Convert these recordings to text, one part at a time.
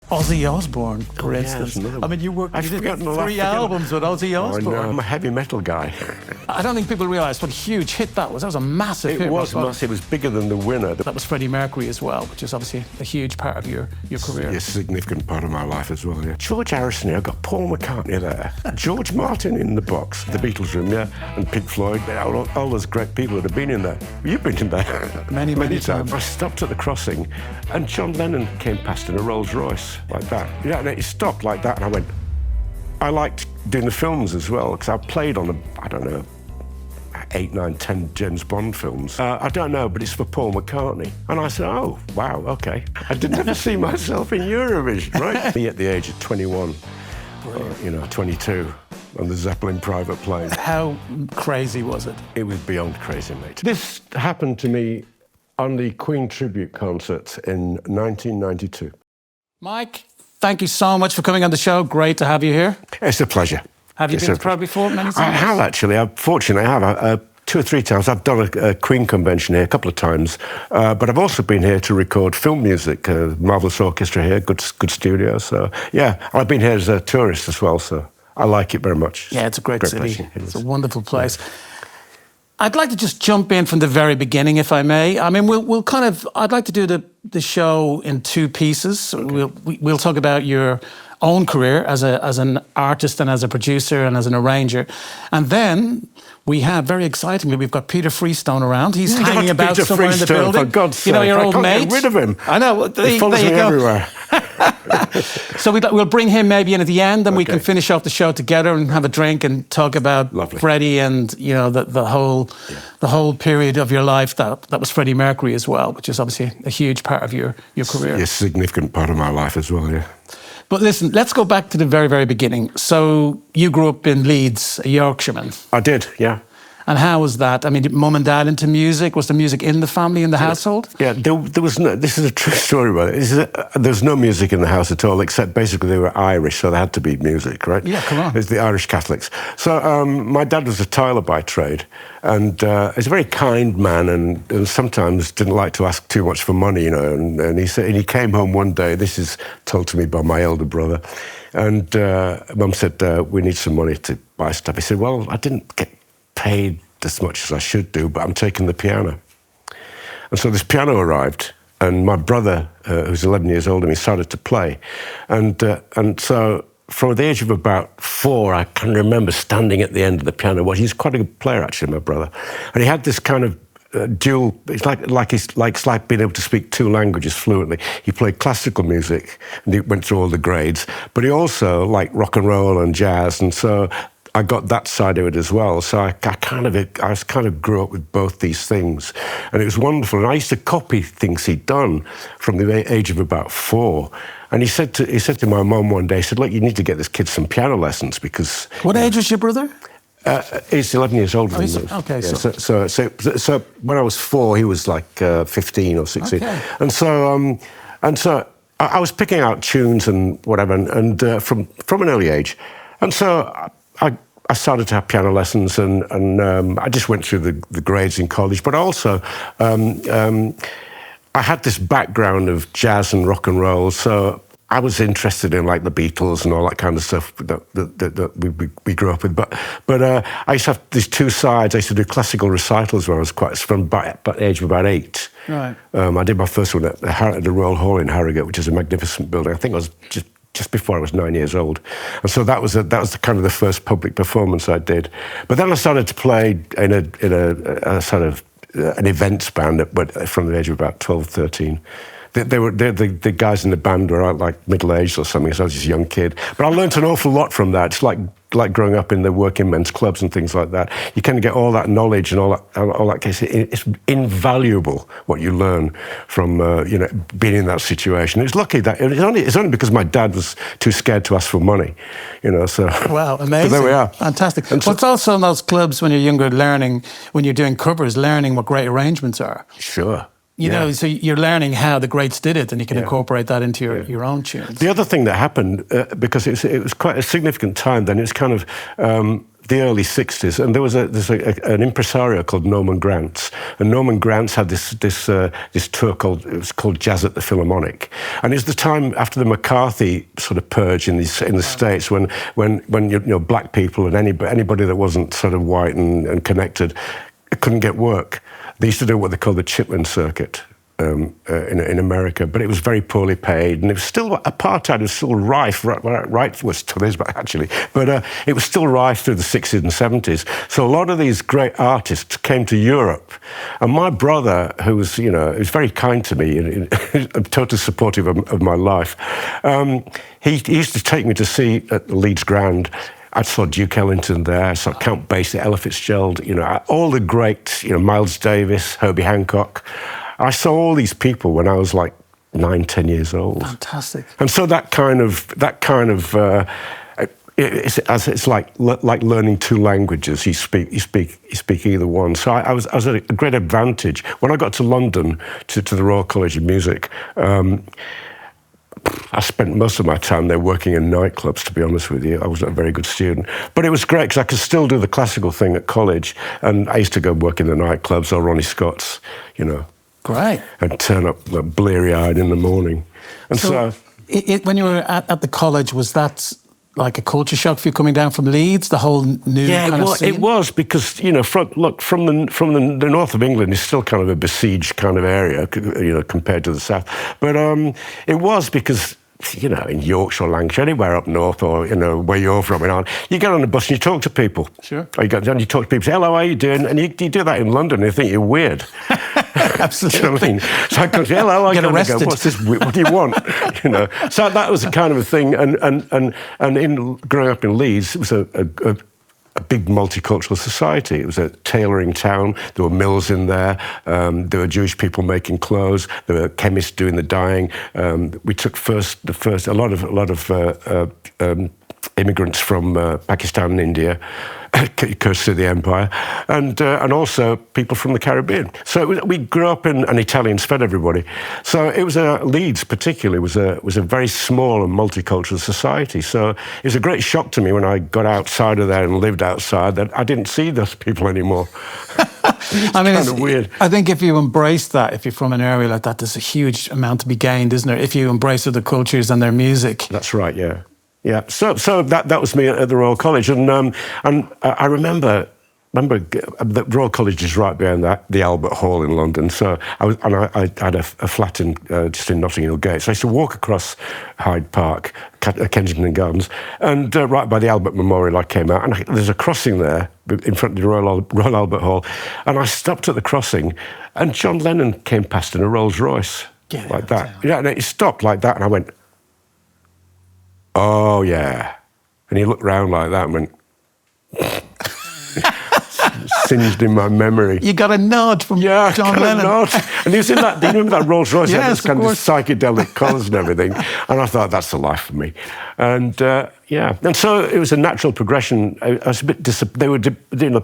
Ozzy Osbourne, for instance. another one. I mean, you did forgotten the 3 albums with Ozzy Osbourne. I know, I'm a heavy metal guy. I don't think people realise what a huge hit that was. That was a massive hit. It was massive. It was bigger than The Winner. That was Freddie Mercury as well, which is obviously a huge part of your career. Yes, a significant part of my life as well, yeah. George Harrison, I've got Paul McCartney there. George Martin in the box, the Beatles room, yeah, and Pink Floyd, all those great people that have been in there. You've been in there. Many times. I stopped at the crossing, and John Lennon came past in a Rolls Royce, like that. Yeah, and it stopped like that, and I went, I liked doing the films as well, because I played on, 8, 9, 10 James Bond films. I don't know, but it's for Paul McCartney. And I said, oh, wow, okay. I didn't ever see myself in Eurovision, right? Me at the age of 21, 22, on the Zeppelin private plane. How crazy was it? It was beyond crazy, mate. This happened to me on the Queen tribute concert in 1992. Mike, thank you so much for coming on the show. Great to have you here. It's a pleasure. Have you been to Prague before many times? I have, actually. Fortunately, I have. 2 or 3 times. I've done a Queen convention here a couple of times, but I've also been here to record film music. Marvellous orchestra here, good studio. So, yeah, I've been here as a tourist as well, so I like it very much. Yeah, it's a great city. It's a wonderful place. Yeah. I'd like to just jump in from the very beginning, if I may. I mean, I'd like to do the show in 2 pieces. Okay. We'll talk about your own career as an artist and as a producer and as an arranger. And then we have, very excitingly, we've got Peter Freestone around. He's hanging about Peter somewhere Freestone, in the building. For God's you know, sake, your old mate. Get rid of him. I know. He follows me everywhere. So we'll bring him maybe in at the end, and we can finish off the show together and have a drink and talk about Freddie and the whole period of your life that was Freddie Mercury as well, which is obviously a huge part of your career. Yes, a significant part of my life as well, yeah. But listen, let's go back to the very, very beginning. So you grew up in Leeds, a Yorkshireman. I did, yeah. And how was that? I mean, did mum and dad into music? Was there music in the family, in the household? Yeah, there was no, this is a true story about it. There was no music in the house at all, except basically they were Irish, so there had to be music, right? Yeah, come on. It's the Irish Catholics. So my dad was a tiler by trade, and he's a very kind man, and sometimes didn't like to ask too much for money, you know. And he came home one day. This is told to me by my elder brother, and Mum said, "We need some money to buy stuff." He said, "Well, I didn't get paid as much as I should do, but I'm taking the piano." And so this piano arrived, and my brother, who's 11 years older than me, started to play. And so from the age of about 4, I can remember standing at the end of the piano. Well, he's quite a good player, actually, my brother. And he had this kind of dual, it's like being able to speak 2 languages fluently. He played classical music, and he went through all the grades, but he also liked rock and roll and jazz, and so I got that side of it as well. So I kind of grew up with both these things, and it was wonderful. And I used to copy things he'd done from the age of about 4. And he said to my mum one day, he said, "Look, you need to get this kid some piano lessons because." What age was your brother? He's 11 years older than me. Okay, yeah, so when I was 4, he was like 15 or 16, okay. And so I was picking out tunes and whatever, and from an early age, and so I started to have piano lessons, and I just went through the grades in college. But also, I had this background of jazz and rock and roll, so I was interested in like the Beatles and all that kind of stuff that we grew up with. But I used to have these 2 sides. I used to do classical recitals when I was from the age of about 8. Right. I did my first one at the Royal Hall in Harrogate, which is a magnificent building. I think I was just before I was 9 years old, and so that was the kind of the first public performance I did. But then I started to play in a sort of an events band, but from the age of about 12, 13. The guys in the band were like middle-aged or something, so I was just a young kid. But I learned an awful lot from that. It's like growing up in the working men's clubs and things like that. You kind of get all that knowledge and all that case. It's invaluable what you learn from being in that situation. It's lucky that it's only because my dad was too scared to ask for money, So wow, amazing! But there we are, fantastic. And it's also in those clubs when you're younger, learning when you're doing covers, learning what great arrangements are. Sure. You know, so you're learning how the greats did it, and you can incorporate that into your own tunes. The other thing that happened, because it was quite a significant time then, it's kind of the early 60s, and there's an impresario called Norman Granz, and Norman Granz had this tour called Jazz at the Philharmonic, and it's the time after the McCarthy sort of purge in the States when black people and anybody that wasn't sort of white and connected couldn't get work. They used to do what they call the Chitlin circuit. In America, but it was very poorly paid, and it was still apartheid was still rife, right well, still is, but actually, but it was still rife through the 60s and 70s. So a lot of these great artists came to Europe, and my brother, who was very kind to me, and totally supportive of my life, he used to take me to see at the Leeds Grand. I saw Duke Ellington there, I saw Count Basie, Ella Fitzgerald, all the greats, Miles Davis, Herbie Hancock. I saw all these people when I was like 9, 10 years old. Fantastic. And so that kind of it's like learning two languages. You speak either one. So I was at a great advantage when I got to London to the Royal College of Music. I spent most of my time there working in nightclubs, to be honest with you. I wasn't a very good student. But it was great because I could still do the classical thing at college. And I used to go work in the nightclubs or Ronnie Scott's, Great. And turn up bleary-eyed in the morning. And so when you were at the college, was that like a culture shock for you coming down from Leeds, the whole new kind of scene? It was because, from the north of England is still kind of a besieged kind of area, compared to the south. But it was because, in Yorkshire or Lancashire, anywhere up north or, where you're from, you get on the bus and you talk to people. Sure. Or you talk to people, say, hello, how are you doing? And you do that in London, they think you're weird. Absolutely. Do you know what I mean? So I go, hello, I get arrested. Go, what's this? What do you want? So that was a kind of a thing. And in growing up in Leeds, it was a big multicultural society. It was a tailoring town. There were mills in there. There were Jewish people making clothes. There were chemists doing the dyeing. We took a lot of immigrants from Pakistan and India, courtesy of the empire, and also people from the Caribbean. So we grew up in, and Italians fed everybody. So it was Leeds particularly was a very small and multicultural society. So it was a great shock to me when I got outside of there and lived outside that I didn't see those people anymore. It's kind of weird. I think if you embrace that, if you're from an area like that, there's a huge amount to be gained, isn't there? If you embrace other cultures and their music. That's right. Yeah. Yeah, so that was me at the Royal College, and I remember the Royal College is right behind the Albert Hall in London. So I had a flat just in Notting Hill Gate. So I used to walk across Hyde Park, Kensington Gardens, and right by the Albert Memorial I came out, and there's a crossing there in front of the Royal Albert Hall, and I stopped at the crossing, and John Lennon came past in a Rolls Royce like that. Yeah, and it stopped like that, and I went, oh, yeah. And he looked round like that and went, singed in my memory. You got a nod from John Lennon. And he was in that, do you remember that Rolls Royce? Yes, kind of psychedelic colours and everything. And I thought, that's the life for me. And and so it was a natural progression. I was a bit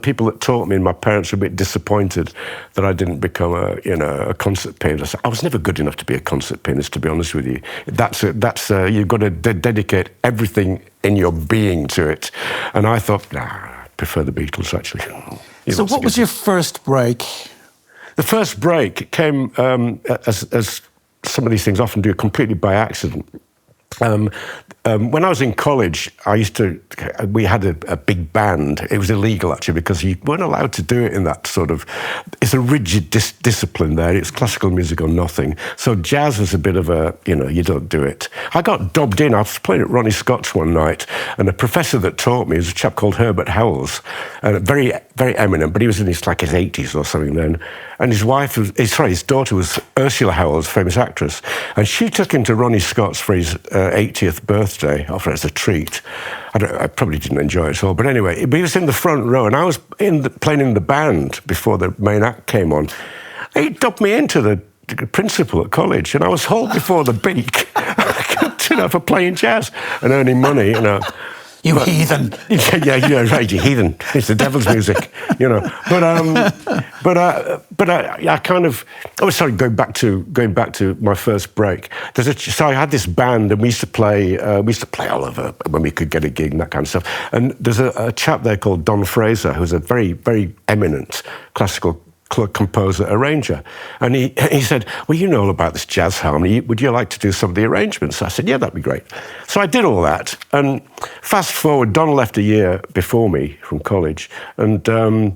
people that taught me and my parents were a bit disappointed that I didn't become a concert pianist. I was never good enough to be a concert pianist, to be honest with you. That's you've got to dedicate everything in your being to it. And I thought, I prefer the Beatles, actually. So what was your first break? The first break came, as some of these things often do, completely by accident. When I was in college, we had a big band. It was illegal, actually, because you weren't allowed to do it in that sort of, it's a rigid discipline there. It's classical music or nothing. So jazz was a bit of a, you don't do it. I got dobbed in. I was playing at Ronnie Scott's one night, and the professor that taught me was a chap called Herbert Howells, very, very eminent, but he was in his 80s or something then. And his daughter was Ursula Howells, famous actress, and she took him to Ronnie Scott's for his 80th birthday, offered as a treat. I probably didn't enjoy it at all, but anyway, he was in the front row, and I was playing in the band before the main act came on. He dubbed me into the principal at college, and I was hauled before the beak, for playing jazz and earning money, You heathen. Yeah, right, you heathen. It's the devil's music, you know. But I kind of. Oh, sorry. Going back to my first break. So I had this band, and we used to play. All over when we could get a gig and that kind of stuff. And there's a chap there called Don Fraser, who's a very, very eminent classical composer, arranger. And he said, well, you know all about this jazz harmony. Would you like to do some of the arrangements? I said, yeah, that'd be great. So I did all that. And fast forward, Don left a year before me from college. And I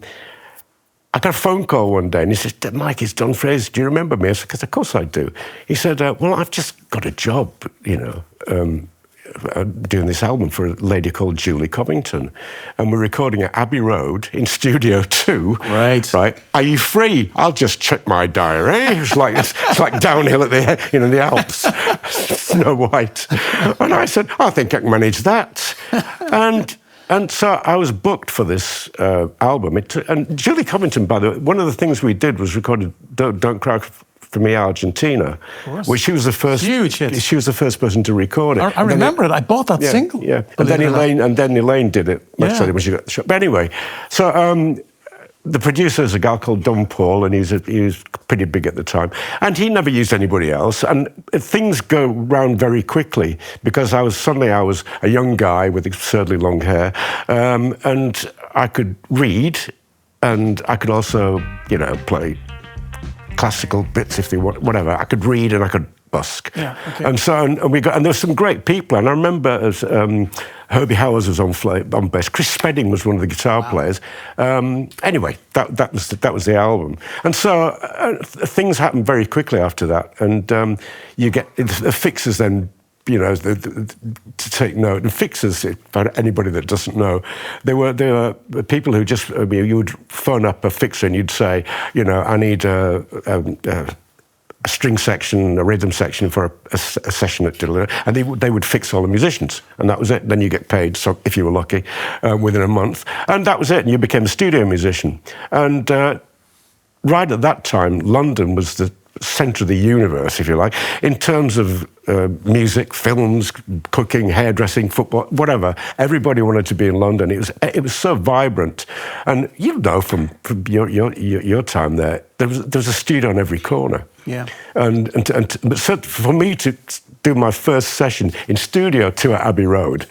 got a phone call one day, and he said, Mike, it's Don Fraser. Do you remember me? I said, of course I do. He said, well, I've just got a job, you know, doing this album for a lady called Julie Covington, and we're recording at Abbey Road in Studio 2. Right. Are you free? I'll just check my diary. It's like downhill at the Alps, Snow White. And I said, I think I can manage that. And so I was booked for this album. And Julie Covington, by the way, one of the things we did was recorded Don't Cry for Me, Argentina, which she was the first. Huge hit. She was the first person to record it. I remember it. I bought that single. Yeah, and then Elaine did it much later when she got the shot. But anyway, so the producer is a guy called Don Paul, and he was pretty big at the time, and he never used anybody else. And things go round very quickly because I was a young guy with absurdly long hair, and I could read, and I could also, you know, play classical bits if they want, whatever. I could read and I could busk. Yeah, okay. And so and there were some great people. And I remember as Herbie Howells was on bass. Chris Spedding was one of the guitar players. Anyway, that was the album. And so things happened very quickly after that. And you get the fixers then. You know, to take note. And fixers, for anybody that doesn't know, they were people who just, you would phone up a fixer and you'd say, you know, I need a string section, a rhythm section for a session at Diddler, and they would fix all the musicians, and that was it. Then you get paid, so if you were lucky, within a month, and that was it. And you became a studio musician. And right at that time, London was the centre of the universe, if you like, in terms of music, films, cooking, hairdressing, football, whatever. Everybody wanted to be in London. It was so vibrant, and you know from your time there was a studio on every corner. Yeah. But so for me to do my first session in Studio 2 at Abbey Road,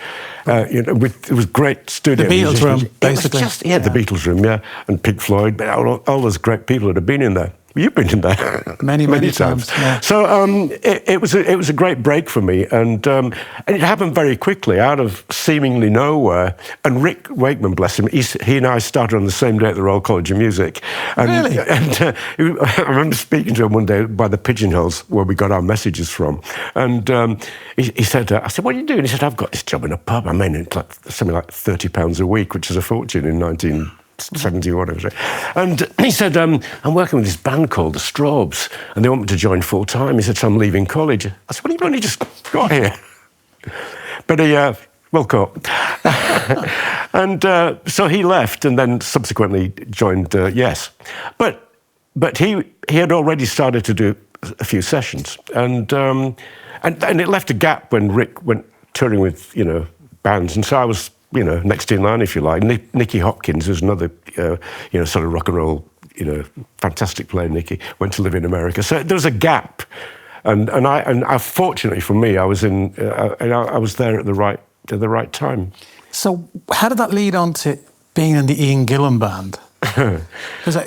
you know, it was great studio. The Beatles room, basically. The Beatles room, and Pink Floyd, but all those great people that have been in there. You've been in there many times. Yeah. So it was a great break for me, and it happened very quickly, out of seemingly nowhere. And Rick Wakeman, bless him, he and I started on the same day at the Royal College of Music. And, really? And I remember speaking to him one day by the pigeonholes where we got our messages from, and he said, "I said, what are you doing?" He said, "I've got this job in a pub. I mean, it's like something like £30 a week, which is a fortune in 1970 or whatever. And he said, I'm working with this band called the Straubs, and they want me to join full time. He said, so I'm leaving college. I said, well, you've only just got here. But he, well caught. And so he left and then subsequently joined Yes. But he had already started to do a few sessions. And it left a gap when Rick went touring with, you know, bands. And so I was, you know, next in line, if you like. Nicky Hopkins, who's another, you know, sort of rock and roll, you know, fantastic player. Nicky went to live in America, so there was a gap, and I fortunately for me, I was there at the right time. So how did that lead on to being in the Ian Gillan Band? Because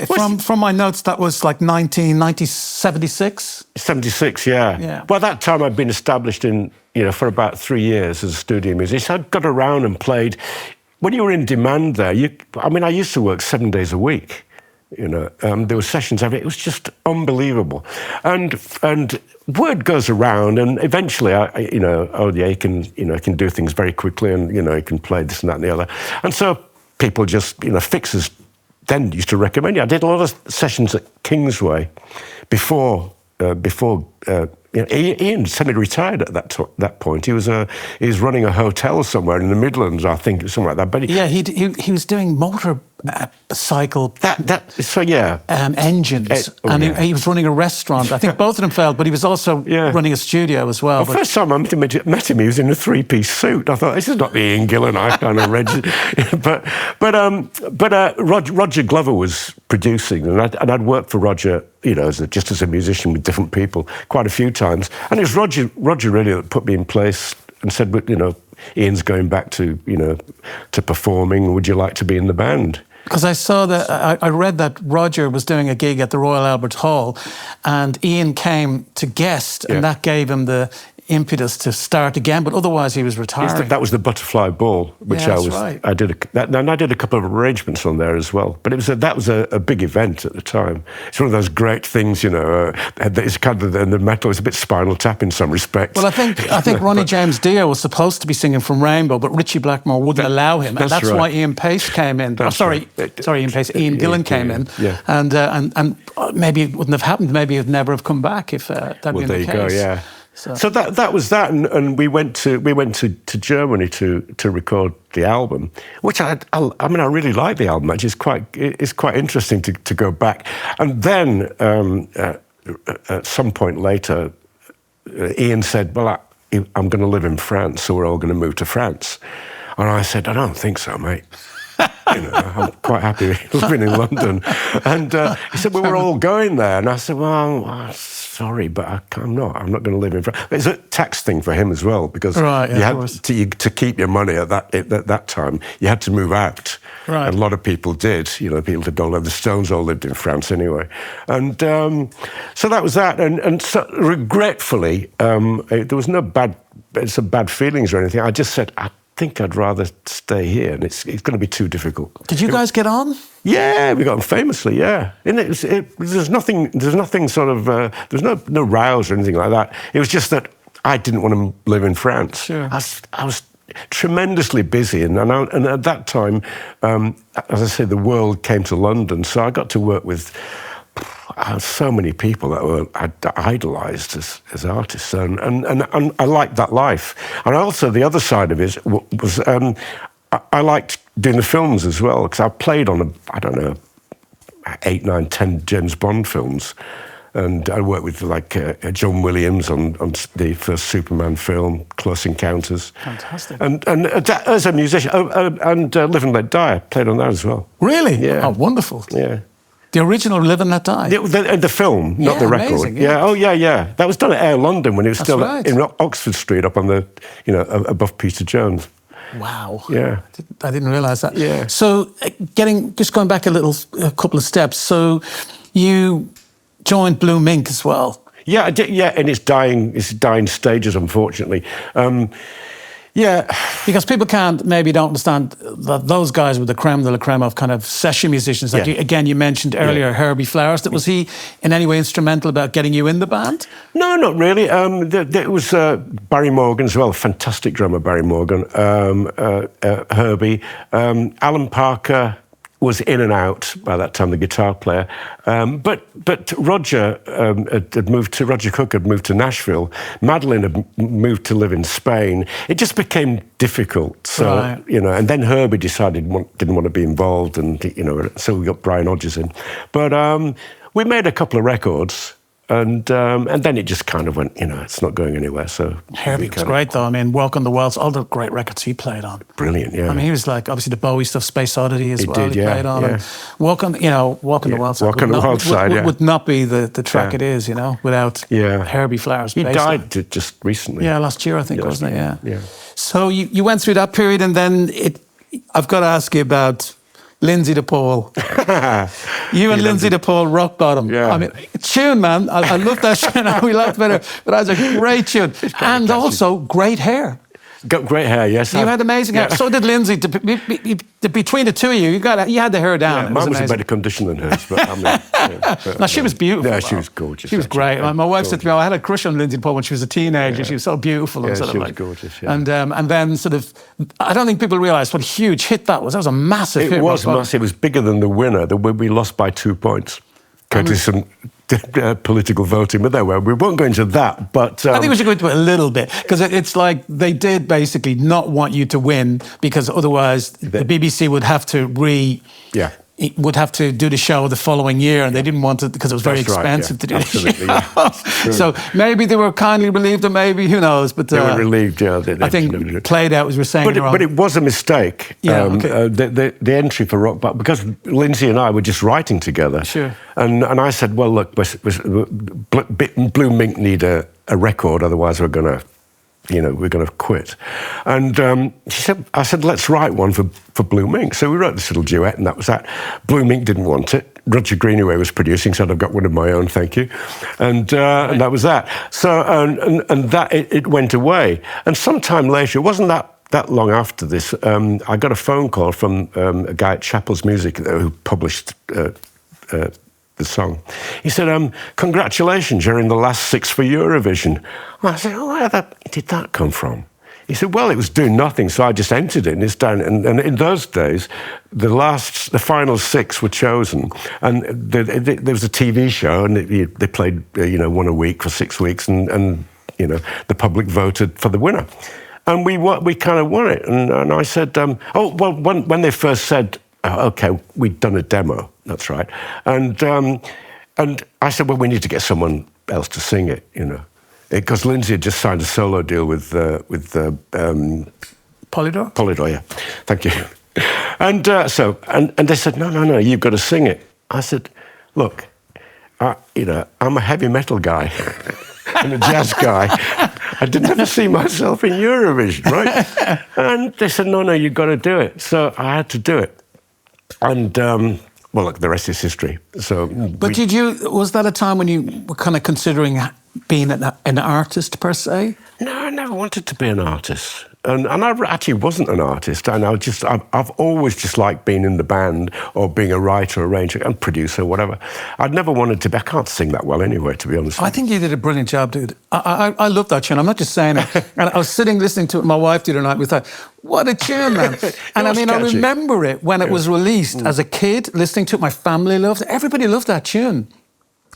from my notes, that was like 1976. 76, yeah. By that time, I'd been established in, you know, for about 3 years as a studio musician. So I'd got around and played. When you were in demand there, I used to work 7 days a week. You know, there were sessions every. It was just unbelievable, and word goes around, and eventually, you know, ODA can do things very quickly, and you know, he can play this and that and the other, and so people just, you know, fixers then used to recommend you. I did a lot of sessions at Kingsway before you know, Ian semi-retired at that point. He was running a hotel somewhere in the Midlands, I think, something like that. But he was doing motor cycle engines, and he was running a restaurant. I think both of them failed, but he was also running a studio as well. The first time I met him, he was in a three-piece suit. I thought, this is not the Ian Gillan I kind of read. But Roger Glover was producing, and I'd worked for Roger, you know, just as a musician with different people quite a few times. And it was Roger really that put me in place and said, you know, Ian's going back to, you know, to performing. Would you like to be in the band? Because I saw that, I read that Roger was doing a gig at the Royal Albert Hall, and Ian came to guest, and that gave him the impetus to start again. But otherwise, he was retiring. That was the Butterfly Ball, which I did a couple of arrangements on there as well. But that was a big event at the time. It's one of those great things, you know. It's kind of the metal. It's a bit Spinal Tap in some respects. Well, I think Ronnie James Dio was supposed to be singing from Rainbow, but Ritchie Blackmore wouldn't allow him, and that's why Ian Pace came in. Ian Pace. Ian Gillan came in, and maybe it wouldn't have happened. Maybe it'd never have come back if that'd been the case. Well, there you go. Yeah. So that was that, and we went to Germany to record the album, which I really like the album. It's quite interesting to go back, and then at some point later, Ian said, "Well, I'm going to live in France, so we're all going to move to France," and I said, "I don't think so, mate." You know, I'm quite happy living in London. And he said, well, we're all going there. And I said, well, sorry, but I'm not going to live in France. It's a tax thing for him as well, because you had to keep your money at that time. You had to move out. Right. And a lot of people did. You know, people that don't live, the Stones all lived in France anyway. And so that was that. And so regretfully, there was no bad feelings or anything. I just said, I think I'd rather stay here, and it's going to be too difficult. Did you guys get on? Yeah, we got on famously. Yeah, and there's nothing sort of there's no rows or anything like that. It was just that I didn't want to live in France. Sure. I was tremendously busy, and at that time, as I say, the world came to London, so I got to work with so many people that I'd idolised as artists, and I liked that life. And also the other side of it was I liked doing the films as well, because I played on 8, 9, 10 James Bond films, and I worked with John Williams on the first Superman film, Close Encounters. Fantastic. And as a musician, and Live and Let Die, I played on that as well. Really? Yeah. Oh, wonderful. Yeah. The original Live and Let Die? The film, not the record. Amazing, yeah. Oh, yeah. That was done at Air London when it was still in Oxford Street, up on the, above Peter Jones. Wow. Yeah. I didn't realise that. Yeah. So, just going back a couple of steps. So, you joined Blue Mink as well. Yeah, I did. Yeah, in its dying stages, unfortunately. Yeah. Because people don't understand that those guys were the creme de la creme of kind of session musicians. Like you mentioned earlier, Herbie Flowers. Was he in any way instrumental about getting you in the band? No, not really. There was Barry Morgan as well, fantastic drummer, Barry Morgan. Herbie. Alan Parker was in and out by that time, the guitar player. But Roger Roger Cook had moved to Nashville. Madeline had moved to live in Spain. It just became difficult. So, and then Herbie decided didn't want to be involved, and, so we got Brian Hodges in. But we made a couple of records, and then it just kind of went, it's not going anywhere. So Herbie was great, though. I mean, Walk on the Waltz, all the great records he played on. Brilliant, yeah. I mean, he was like, obviously, the Bowie stuff, Space Oddity as well. He played on. Yeah. Walk on the Waltz. Walk on the Wild Side, would not be the track it is, without Herbie Flowers. He died just recently. Yeah, last year, I think, wasn't it? Yeah. So you went through that period, and then I've got to ask you about Lynsey to Paul. You and Lynsey to Paul, Rock Bottom. Yeah. I mean, tune, man. I love that tune. We laughed about it, but that was a great tune. And also, great hair. Got great hair, yes. You had amazing hair. So did Lynsey. Between the two of you, you had the hair down. Yeah, mine was in better condition than hers, but I mean... No, she was beautiful. Yeah, she was gorgeous. She was great. My wife said to me, I had a crush on Lynsey Paul when she was a teenager. Yeah. She was so beautiful. Yeah, and she was gorgeous, yeah. And then sort of... I don't think people realise what a huge hit that was. That was a massive hit. It was massive. It was bigger than the winner. We lost by 2 points. Some political voting, but there we won't go into that. But I think we should go into it a little bit, because it's like they did basically not want you to win, because otherwise the BBC would have to he would have to do the show the following year, and they didn't want it because it was very expensive to do Absolutely, the show. So maybe they were kindly relieved, or maybe, who knows. But they were relieved, yeah. I think played out, as we're saying. But it was a mistake. Yeah, okay. The entry for Rock Band, because Lynsey and I were just writing together. Sure. And I said, well, look, Blue Mink need a record, otherwise we're going to quit. And I said, let's write one for Blue Mink. So we wrote this little duet, and that was that. Blue Mink didn't want it. Roger Greenaway was producing, said, I've got one of my own, thank you. And that was that. So, and that, it went away. And sometime later, it wasn't that long after this, I got a phone call from a guy at Chappell's Music who published the song. He said, congratulations, you're in the last 6 for Eurovision. And I said, oh, where did that come from? He said, well, it was doing nothing, so I just entered it, and it's down. And in those days, the final 6 were chosen, and there was a TV show, and they played, one a week for 6 weeks, and the public voted for the winner. And we kind of won it. And I said, when they first said, OK, we'd done a demo, that's right. And I said, well, we need to get someone else to sing it, Because Lynsey had just signed a solo deal with Polydor? Polydor, yeah. Thank you. And and they said, no, you've got to sing it. I said, look, I'm a heavy metal guy and a jazz guy. I didn't ever see myself in Eurovision, right? And they said, no, you've got to do it. So I had to do it. And, well, look, the rest is history. So, but was that a time when you were kind of considering being an artist, per se? No, I never wanted to be an artist. And I actually wasn't an artist. And I've always just liked being in the band or being a writer, arranger, and producer, whatever. I'd never wanted to be. I can't sing that well anyway, to be honest. I think you did a brilliant job, dude. I love that tune. I'm not just saying it. And I was sitting listening to it with my wife the other night. We thought, what a tune, man. And I mean, catchy. I remember it when it was released as a kid, listening to it. My family loved it. Everybody loved that tune.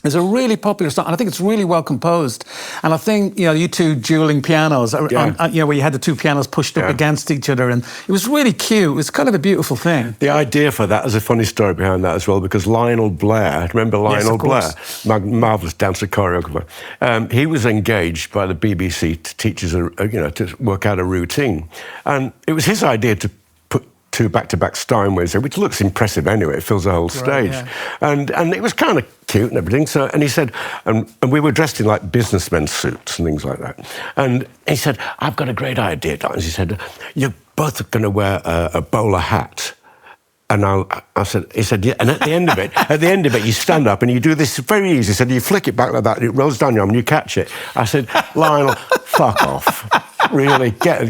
It's a really popular song, and I think it's really well composed. And I think, you two dueling pianos, where you had the 2 pianos pushed up against each other, and it was really cute. It was kind of a beautiful thing. The idea for that, there's a funny story behind that as well, because Lionel Blair, remember Lionel Blair? Marvellous dancer, choreographer. He was engaged by the BBC to teach us, to work out a routine. And it was his idea to put 2 back-to-back Steinways, which looks impressive anyway. It fills the whole stage. Yeah. And it was kind of cute and everything. So, and he said, and we were dressed in like businessmen's suits and things like that. And he said, I've got a great idea, Don. He said, you're both going to wear a bowler hat. And he said, yeah. And at the end of it, you stand up and you do this very easy. He said, you flick it back like that, and it rolls down your arm and you catch it. I said, Lionel, fuck off. Really, get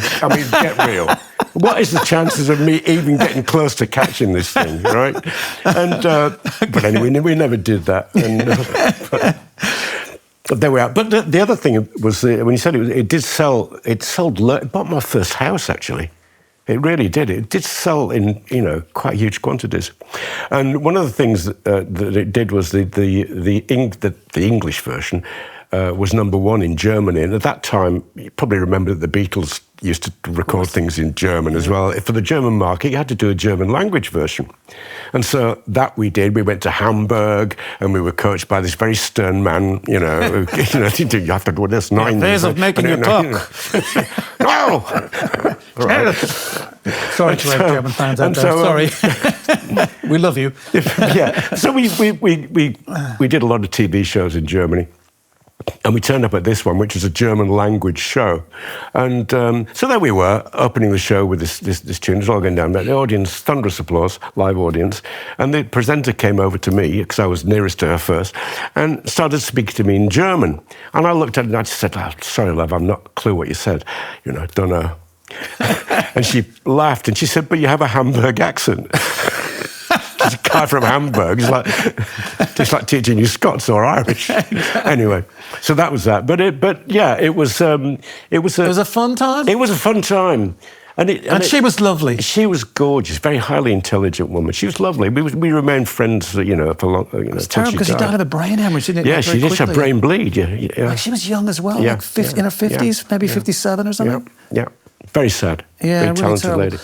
real. What is the chances of me even getting close to catching this thing, right? And but anyway, we never did that. And, but there we are. But the other thing was when you said it did sell. It sold. It bought my first house, actually. It really did. It did sell in quite huge quantities. And one of the things that it did was the English version. Was #1 in Germany. And at that time, you probably remember that the Beatles used to record things in German as well. For the German market, you had to do a German language version. And so that we did. We went to Hamburg, and we were coached by this very stern man, you have to do this 9 ways of making you talk. No! Right. Sorry to our German fans out there. Sorry. We love you. Yeah. So we did a lot of TV shows in Germany. And we turned up at this one, which was a German language show. And so there we were, opening the show with this tune. It was all going down. The audience, thunderous applause, live audience. And the presenter came over to me, because I was nearest to her first, and started speaking to me in German. And I looked at it and I just said, sorry, love, I've not a clue what you said. Don't know. And she laughed and she said, but you have a Hamburg accent. There's a guy from Hamburg. It's like teaching you Scots or Irish. Anyway, so that was that. But it was a fun time. It was a fun time. And she was lovely. She was gorgeous, very highly intelligent woman. She was lovely. We remained friends, for long. It's terrible because she died of a brain hemorrhage, didn't it? Yeah, she did have brain bleed. Yeah. Like she was young as well, in her 50s, maybe 57 or something. Yeah. Very sad. Yeah, very talented really lady.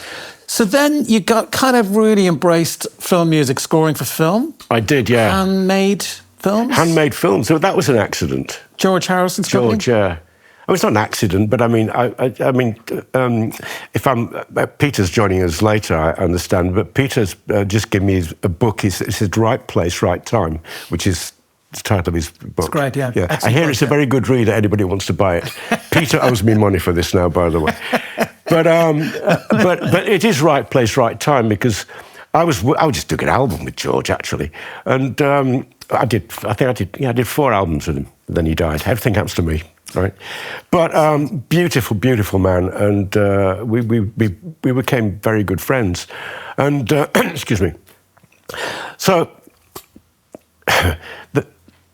So then you got kind of really embraced film music, scoring for film. I did, yeah. Handmade films? Handmade films. So that was an accident. George Harrison's company? George, yeah. Oh, it's not an accident, but I mean, if Peter's joining us later, I understand, but Peter's just given me a book. It says Right Place, Right Time, which is the title of his book. It's great, yeah. I hear it's a very good read. Anybody wants to buy it. Peter owes me money for this now, by the way. But it is Right Place, Right Time, because I was just doing an album with George, actually, and I did 4 albums with him. Then he died. Everything happens to me, right? But beautiful, beautiful man, and we became very good friends. And excuse me. So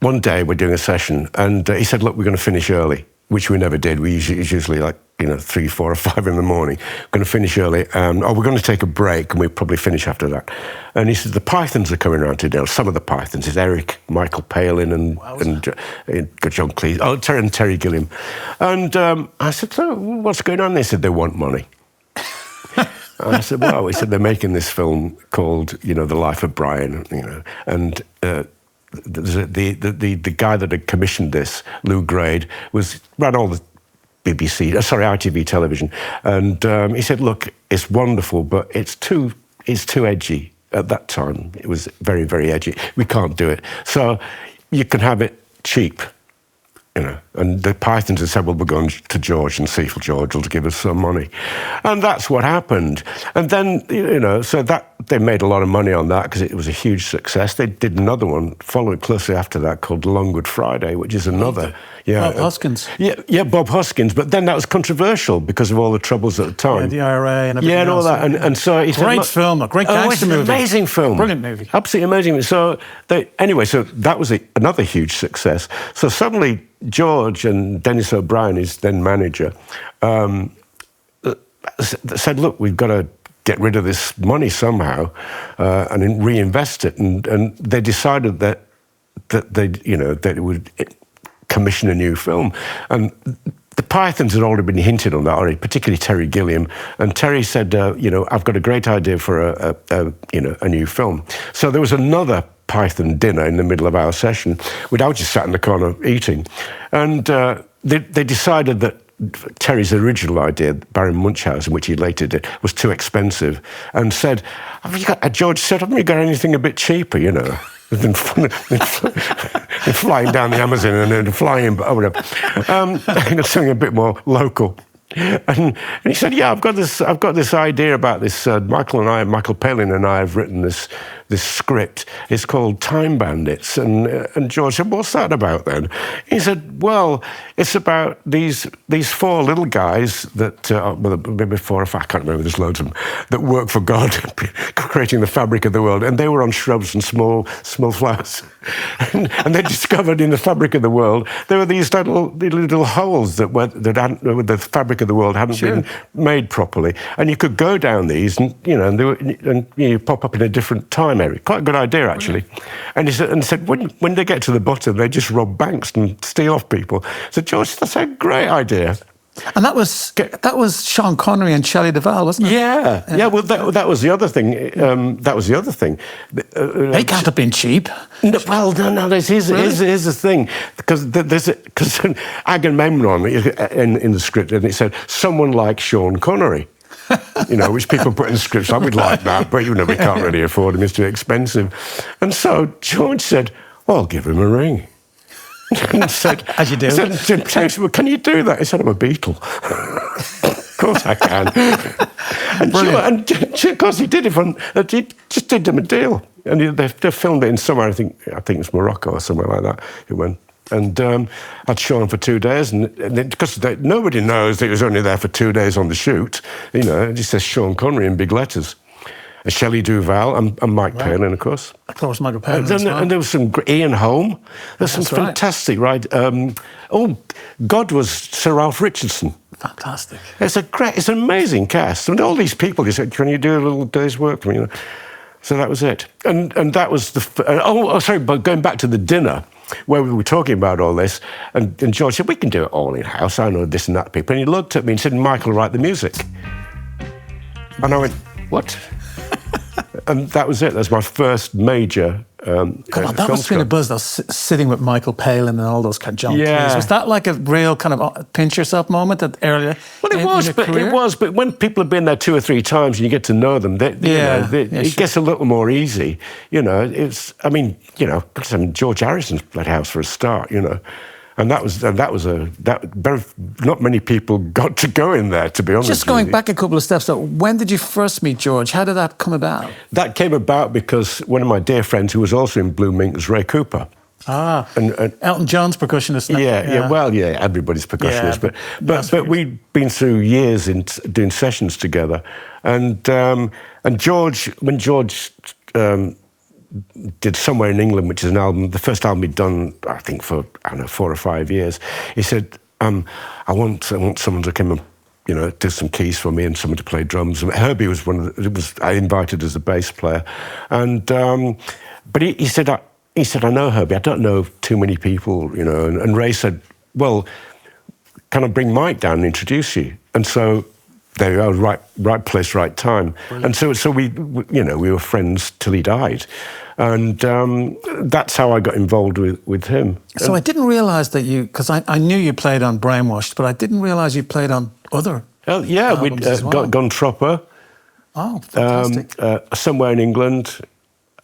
one day we're doing a session, and he said, "Look, we're going to finish early," which we never did. It's usually like 3, 4, or 5 in the morning. We're going to finish early. We're going to take a break, and we'll probably finish after that. And he said, "The Pythons are coming around today." Some of the Pythons. It's Eric, Michael Palin, and John Cleese, and Terry Gilliam. And I said, "So what's going on?" They said, "They want money." And I said, "Well," he said, "they're making this film called, The Life of Brian, and." The guy that had commissioned this, Lou Grade, ran all the ITV television, and he said, "Look, it's wonderful, but it's too edgy." At that time, it was very, very edgy. We can't do it, so you can have it cheap. And the Pythons had said, "Well, we're going to George and see if George will give us some money." And that's what happened. And then, so that they made a lot of money on that because it was a huge success. They did another one following closely after that called Long Good Friday, which is another. Bob Hoskins. Yeah, Bob Hoskins. But then that was controversial because of all the troubles at the time. Yeah, the IRA and everything and all that. And so he said, great film, a great gangster movie. It's an amazing film. Brilliant movie. Absolutely amazing. So that was another huge success. So suddenly George and Dennis O'Brien, his then manager, said, "Look, we've got to get rid of this money somehow and reinvest it." And they decided that they would commission a new film. And the Pythons had already been hinted on that already, particularly Terry Gilliam. And Terry said, "I've got a great idea for a new film." So there was another Python dinner in the middle of our session. I was just sat in the corner eating. And they decided that Terry's original idea, Baron Munchausen, which he later did, was too expensive, and said, George said, "Haven't you got anything a bit cheaper, than flying down the Amazon and then flying, whatever. Something a bit more local." And he said, "Yeah, I've got this idea about this. Michael Palin and I have written this script. It's called Time Bandits." And George said, "What's that about then?" He said, "Well, it's about these 4 little guys that maybe 4 or 5, I can't remember. There's loads of them that work for God, creating the fabric of the world. And they were on shrubs and small flowers, and they discovered in the fabric of the world there were these little holes that the fabric of the world hadn't been made properly, and you could go down these, and you pop up in a different time area. Quite a good idea, actually." And he said, when they get to the bottom, they just rob banks and steal off people. So George, that's a great idea. And that was Sean Connery and Shelley Duvall, wasn't it? Yeah. Well, that was the other thing. They can't have been cheap. No, here's the thing, because Agamemnon in the script, and it said someone like Sean Connery. Which people put in scripts. I would like that, but we can't really afford him. It's too expensive. And so George said, "Well, I'll give him a ring." And said, "As you do." Said, "Well, can you do that?" He said, "I'm a Beatle." Of course I can. And of course he did it. He just did them a deal, and they filmed it in somewhere. I think it's Morocco or somewhere like that. It went. And I'd show him for 2 days, and because nobody knows that he was only there for 2 days on the shoot, it just says Sean Connery in big letters. And Shelley Duvall and Mike Palin, of course. Of course, Michael Palin. And there was some Ian Holm. There's some fantastic, right? God was Sir Ralph Richardson. Fantastic. It's an amazing cast. And all these people, he said, "Can you do a little day's work for me?" So that was it. And that was but going back to the dinner, where we were talking about all this, and George said, "We can do it all in-house. I know this and that people." And he looked at me and said, "Michael, write the music." And I went, what? And that was it. That's my first major. Come on, that must have been a buzz, though, sitting with Michael Palin and all those kind of John Yeah. Cleese. Was that like a real kind of pinch yourself moment at earlier? Well, it was, but when people have been there 2 or 3 times and you get to know them, it gets a little more easy. You know, George Harrison's played house for a start, you know. And not many people got to go in there, to be honest. Just going back a couple of steps, though, when did you first meet George? How did that come about? That came about because one of my dear friends who was also in Blue Mink was Ray Cooper. Ah, and Elton John's percussionist. Yeah, everybody's percussionist. But we'd been through years in doing sessions together. And George, when George did Somewhere in England, which is an album, the first album he'd done, I think, for, 4 or 5 years, he said, I want someone to come and, do some keys for me and someone to play drums. And Herbie was I invited as a bass player. And, but he said, I know Herbie, I don't know too many people, and Ray said, well, can I bring Mike down and introduce you? And so there you go, right place, right time. Brilliant. And so we were friends till he died. And that's how I got involved with him. So I didn't realise that because I knew you played on Brainwashed, but I didn't realise you played on other we'd gone Troppo. Oh, fantastic. Somewhere in England.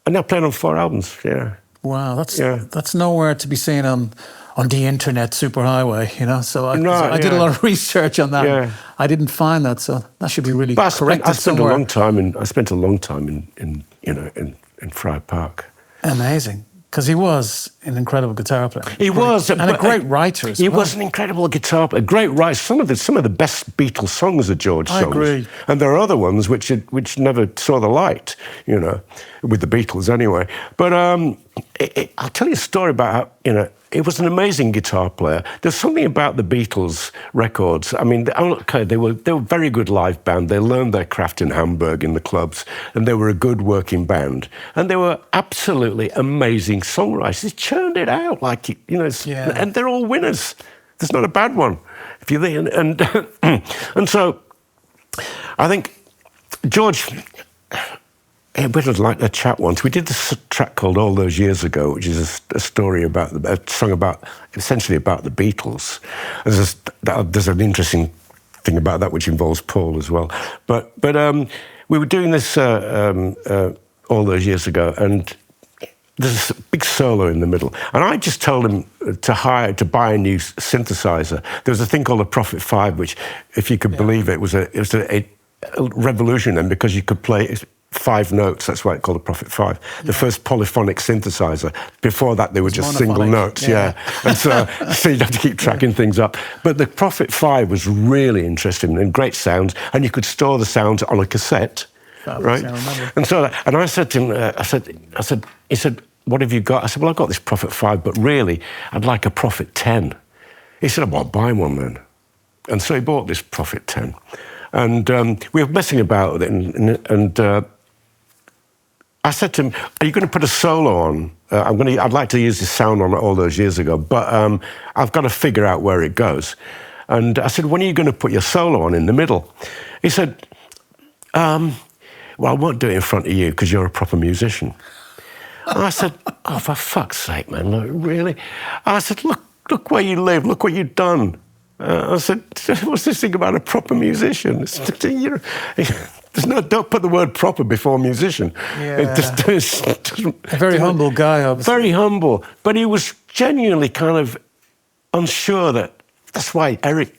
And I played on 4 albums, yeah. Wow, that's nowhere to be seen on the internet superhighway, So I did a lot of research on that. Yeah. I didn't find that, so that should be really corrected I spent somewhere. I spent a long time in Friar Park. Amazing, because he was an incredible guitar player. He was, and a great writer as well. He was an incredible guitar player, a great writer. Some of the best Beatles songs are George songs. I agree. And there are other ones which never saw the light, with the Beatles anyway. But I'll tell you a story about how, it was an amazing guitar player. There's something about the Beatles records. I mean, they were a very good live band. They learned their craft in Hamburg in the clubs, and they were a good working band. And they were absolutely amazing songwriters. They churned it out and they're all winners. There's not a bad one. If you think, and so I think George. We'd like a chat once. We did this track called All Those Years Ago, which is a story a song essentially about the Beatles. There's an interesting thing about that which involves Paul as well. But we were doing this All Those Years Ago, and there's a big solo in the middle. And I just told him to buy a new synthesizer. There was a thing called a Prophet 5, which, if you could believe it, was a revolution then, because you could play 5 notes. That's why it's called a Prophet 5. The first polyphonic synthesizer. Before that, they were just single notes. Yeah. And so you'd have to keep tracking things up. But the Prophet 5 was really interesting and great sounds, and you could store the sounds on a cassette. Right? And I said to him, he said, what have you got? I said, well, I've got this Prophet 5, but really, I'd like a Prophet 10. He said, well, buy one then. And so he bought this Prophet 10. And we were messing about with it, and I said to him, are you going to put a solo on? I'd like to use this sound on All Those Years Ago, but I've got to figure out where it goes. And I said, when are you going to put your solo on in the middle? He said, well, I won't do it in front of you because you're a proper musician. And I said, oh, for fuck's sake, man, really? And I said, look where you live, look what you've done. I said, what's this thing about a proper musician? Don't put the word proper before musician. Yeah. A very humble guy, obviously. Very humble. But he was genuinely kind of unsure that's why Eric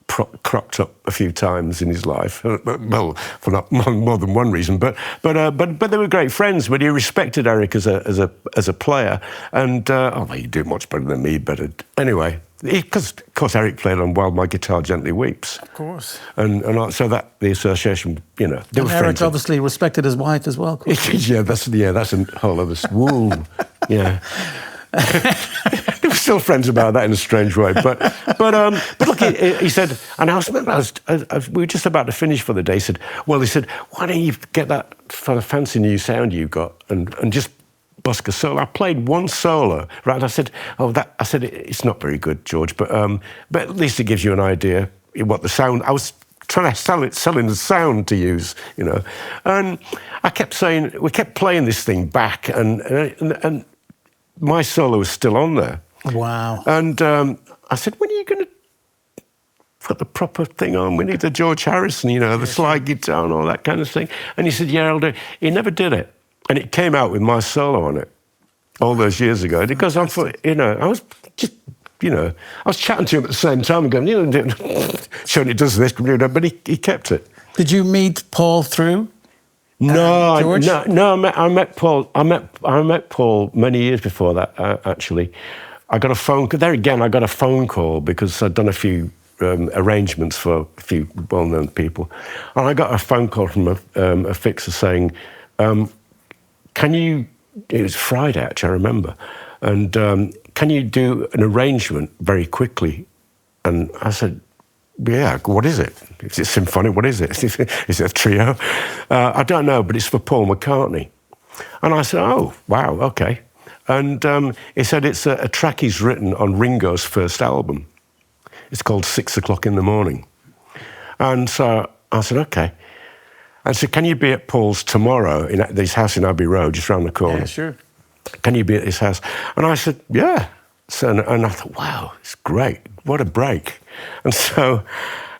cropped up a few times in his life. Well, for not more than one reason. But they were great friends. But he respected Eric as a player. And, you do much better than me, better. Anyway. Because, of course, Eric played on While My Guitar Gently Weeps. Of course. And so that, the association, they were friends. Eric obviously respected his wife as well. That's a whole other... Woo, yeah. They were still friends about that in a strange way. But look, he said, and we were just about to finish for the day. He said, why don't you get that for the fancy new sound you got and just busk a solo. I played one solo, right? And I said, it's not very good, George, but at least it gives you an idea what the sound. I was trying to selling the sound to use, you know. And I kept saying, we kept playing this thing back, and my solo was still on there. Wow. And I said, when are you going to put the proper thing on? We need the George Harrison, you know, the slide guitar and all that kind of thing. And he said, yeah, I'll do it. He never did it. And it came out with my solo on it all those years ago. Because I thought, you know, I was just, you know, I was chatting to him at the same time and going, you know, showing it does this, but he kept it. Did you meet Paul through? No, I met Paul. I met Paul many years before that. Actually, I got a phone. There again, I got a phone call because I'd done a few arrangements for a few well-known people, and I got a phone call from a fixer saying, "Can you?" It was Friday, actually, I remember, and can you do an arrangement very quickly? And I said, yeah, what is it? Is it symphonic? What is it? Is it a trio? I don't know, but it's for Paul McCartney. And I said, oh, wow, okay. And he said it's a track he's written on Ringo's first album. It's called 6 o'clock in the morning. And so I said, okay. I said, can you be at Paul's tomorrow in his house in Abbey Road, just round the corner? Yeah, sure. Can you be at his house? And I said, yeah. So, and I thought, wow, it's great. What a break. And so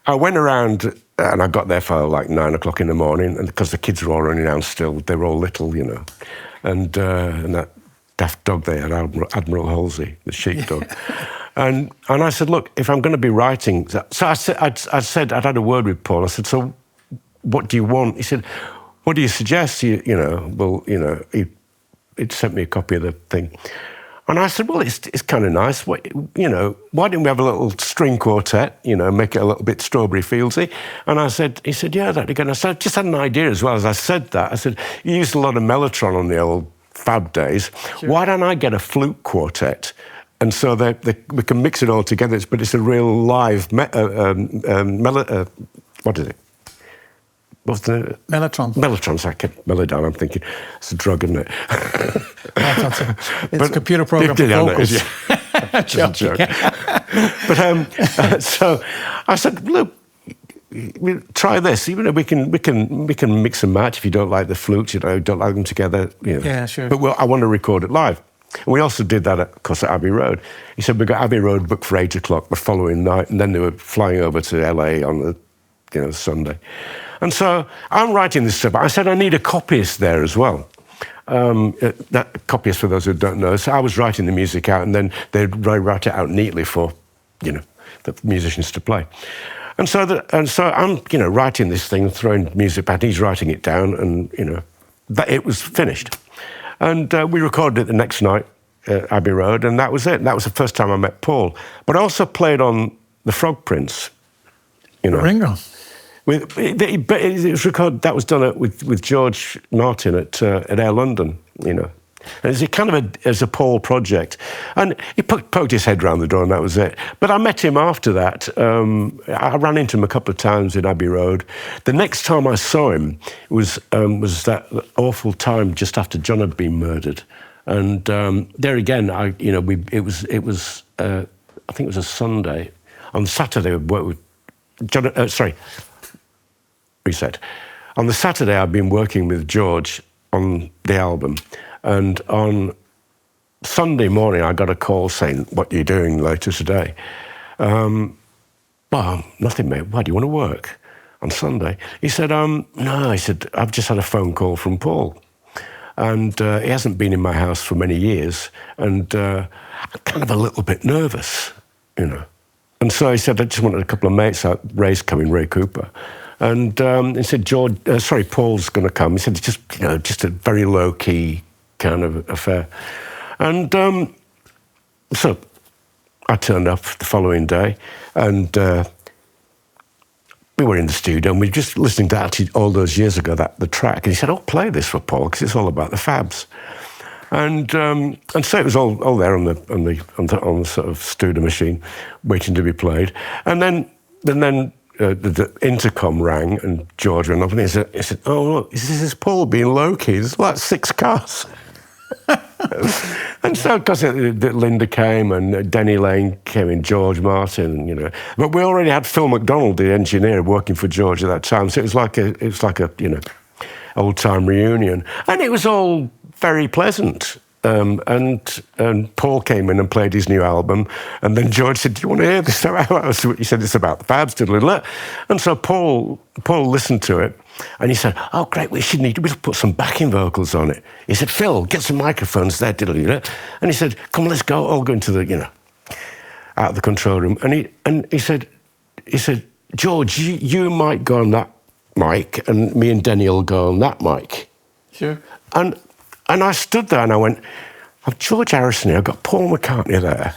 I went around and I got there for like 9 o'clock in the morning, and because the kids were all running around still, they were all little, you know. And that daft dog they had, Admiral Halsey, the sheepdog. and I said, look, if I'm going to be writing... So I said, I'd had a word with Paul. I said, so what do you want? He said, what do you suggest? You know, well, you know, he'd sent me a copy of the thing. And I said, well, it's kind of nice. You know, why didn't we have a little string quartet, you know, make it a little bit Strawberry Fieldsy? And he said, yeah, that'd be good. I said, I just had an idea as well. As I said that, I said, you used a lot of mellotron on the old Fab days. Sure. Why don't I get a flute quartet? And so we can mix it all together, but it's a real live, what is it? What's the... Mellotron. Mellotron, so I kept Melodyne. I'm thinking, it's a drug, isn't it? It's a computer program for vocals. Just a joke. But so I said, look, try this. Even though we can mix and match if you don't like the flutes, you know, don't like them together. You know. Yeah, sure. But I want to record it live. And we also did that, of course, at Abbey Road. He said, we got Abbey Road booked for 8 o'clock the following night, and then they were flying over to LA on the, you know, Sunday. And so I'm writing this stuff. I said I need a copyist there as well. That copyist, for those who don't know. So I was writing the music out, and then they'd write it out neatly for, you know, the musicians to play. And so I'm, you know, writing this thing, throwing music back. He's writing it down, and you know, it was finished. And we recorded it the next night at Abbey Road, and that was it. That was the first time I met Paul. But I also played on the Frog Prince. You know, Ringo. It was recorded. That was done with George Martin at Air London, you know. And it's kind of as a Paul project. And he poked his head round the door, and that was it. But I met him after that. I ran into him a couple of times in Abbey Road. The next time I saw him was that awful time just after John had been murdered. And there again, it was I think it was a Sunday. On Saturday, I worked with John. Reset. On the Saturday, I'd been working with George on the album, and on Sunday morning, I got a call saying, "What are you doing later today?" Well, nothing, mate. Why do you want to work on Sunday? He said, "No." He said, "I've just had a phone call from Paul, and he hasn't been in my house for many years, and I'm kind of a little bit nervous, you know." And so he said, "I just wanted a couple of mates out. Ray's coming, Ray Cooper." And he said, Paul's going to come. He said, just a very low-key kind of affair. And so I turned up the following day, and we were in the studio, and we were just listening to actually all those years ago, the track. And he said, play this for Paul, because it's all about the Fabs. And so it was all there on the sort of Studer machine, waiting to be played. And then the intercom rang, and George went up, and he said, "Oh, look, this is Paul being low-key. There's like 6 cars." And so, because Linda came and Denny Lane came in, George Martin, you know. But we already had Phil McDonald, the engineer, working for George at that time. So it was like a you know, old-time reunion. And it was all very pleasant. And Paul came in and played his new album, and then George said, "Do you want to hear this?" He said, "It's about the Fabs." And so Paul listened to it, and he said, "Oh, great, we'll put some backing vocals on it." He said, "Phil, get some microphones there." And he said, "Come, let's go. All go into the, you know, out of the control room." And he said, "George, you might go on that mic, and me and Denny will go on that mic." Sure. And I stood there and I went, "I've George Harrison here, I've got Paul McCartney there,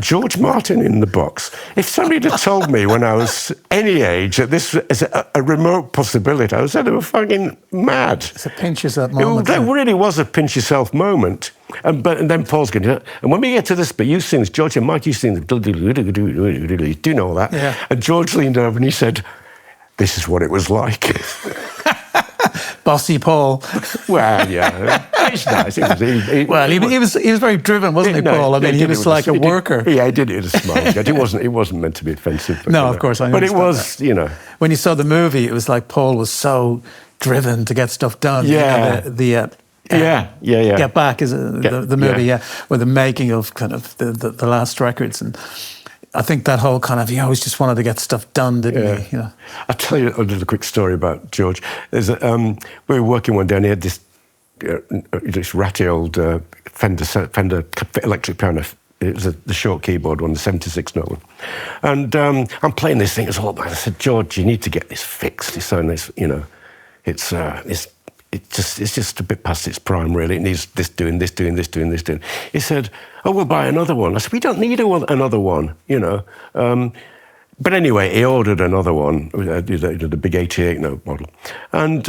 George Martin in the box." If somebody had told me when I was any age that this is a remote possibility, I would say they were fucking mad. It's a pinch yourself moment. It really was a pinch yourself moment. And then Paul's going, and when we get to this bit, you sing this, George and Mike, you sing this, do you know all that? Yeah. And George leaned over and he said, "This is what it was like." Bossy Paul. Well, yeah, it's nice. He was very driven, wasn't he, Paul? I mean, he was like a worker. Yeah, he did it with a smile. It wasn't meant to be offensive. But, no, of course, I but it understand was, that. you know. When you saw the movie, it was like Paul was so driven to get stuff done. Yeah. You know, Get Back is the movie, with the making of kind of the last records. And I think that whole kind of, he always just wanted to get stuff done, didn't he? You know? I'll tell you a little quick story about George. We were working one day and he had this ratty old Fender electric piano. It was the short keyboard one, the 76 note one. And I'm playing this thing, it was all bad. I said, "George, you need to get this fixed. It's on this, you know, it's just a bit past its prime, really. It needs this doing. He said, "Oh, we'll buy another one." I said, "We don't need another one, you know." But anyway, he ordered another one, the big 88 note model. And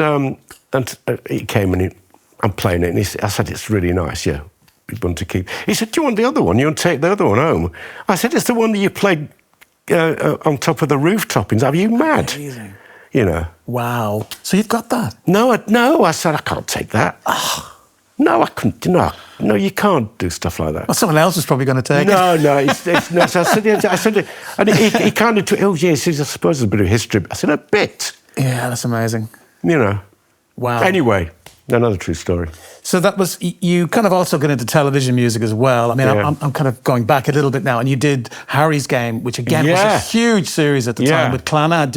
he came and I'm playing it, and I said, "It's really nice, yeah. We want to keep." He said, "Do you want the other one? You want to take the other one home?" I said, "It's the one that you played on top of the rooftop. Are you mad?" Amazing. You know. Wow. So you've got that? No, I said, "I can't take that." Oh. No, I couldn't. No, you can't do stuff like that. Well, someone else is probably going to take it. No. So I said, and he kind of took, "Oh, yes, I suppose there's a bit of history." I said, "A bit." Yeah, that's amazing. You know. Wow. Anyway, another true story. So that was, you kind of also got into television music as well. I mean, Yeah. I'm kind of going back a little bit now, and you did Harry's Game, which again was a huge series at the time with Clannad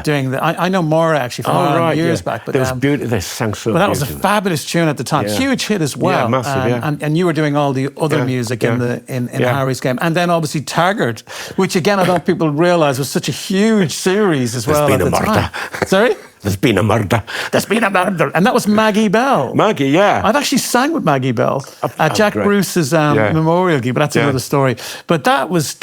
doing I know Maura actually from years back. But it was beautiful. They sang so that was a beautifully. fabulous tune at the time, huge hit as well. Yeah, massive, and you were doing all the other music in Harry's Game, and then obviously Taggart, which again I don't think people realise was such a huge series as well at the time. Sorry. There's been a murder. There's been a murder. And that was Maggie Bell. Maggie, yeah. I've actually sang with Maggie Bell at Jack Bruce's memorial gig, but that's another story. But that was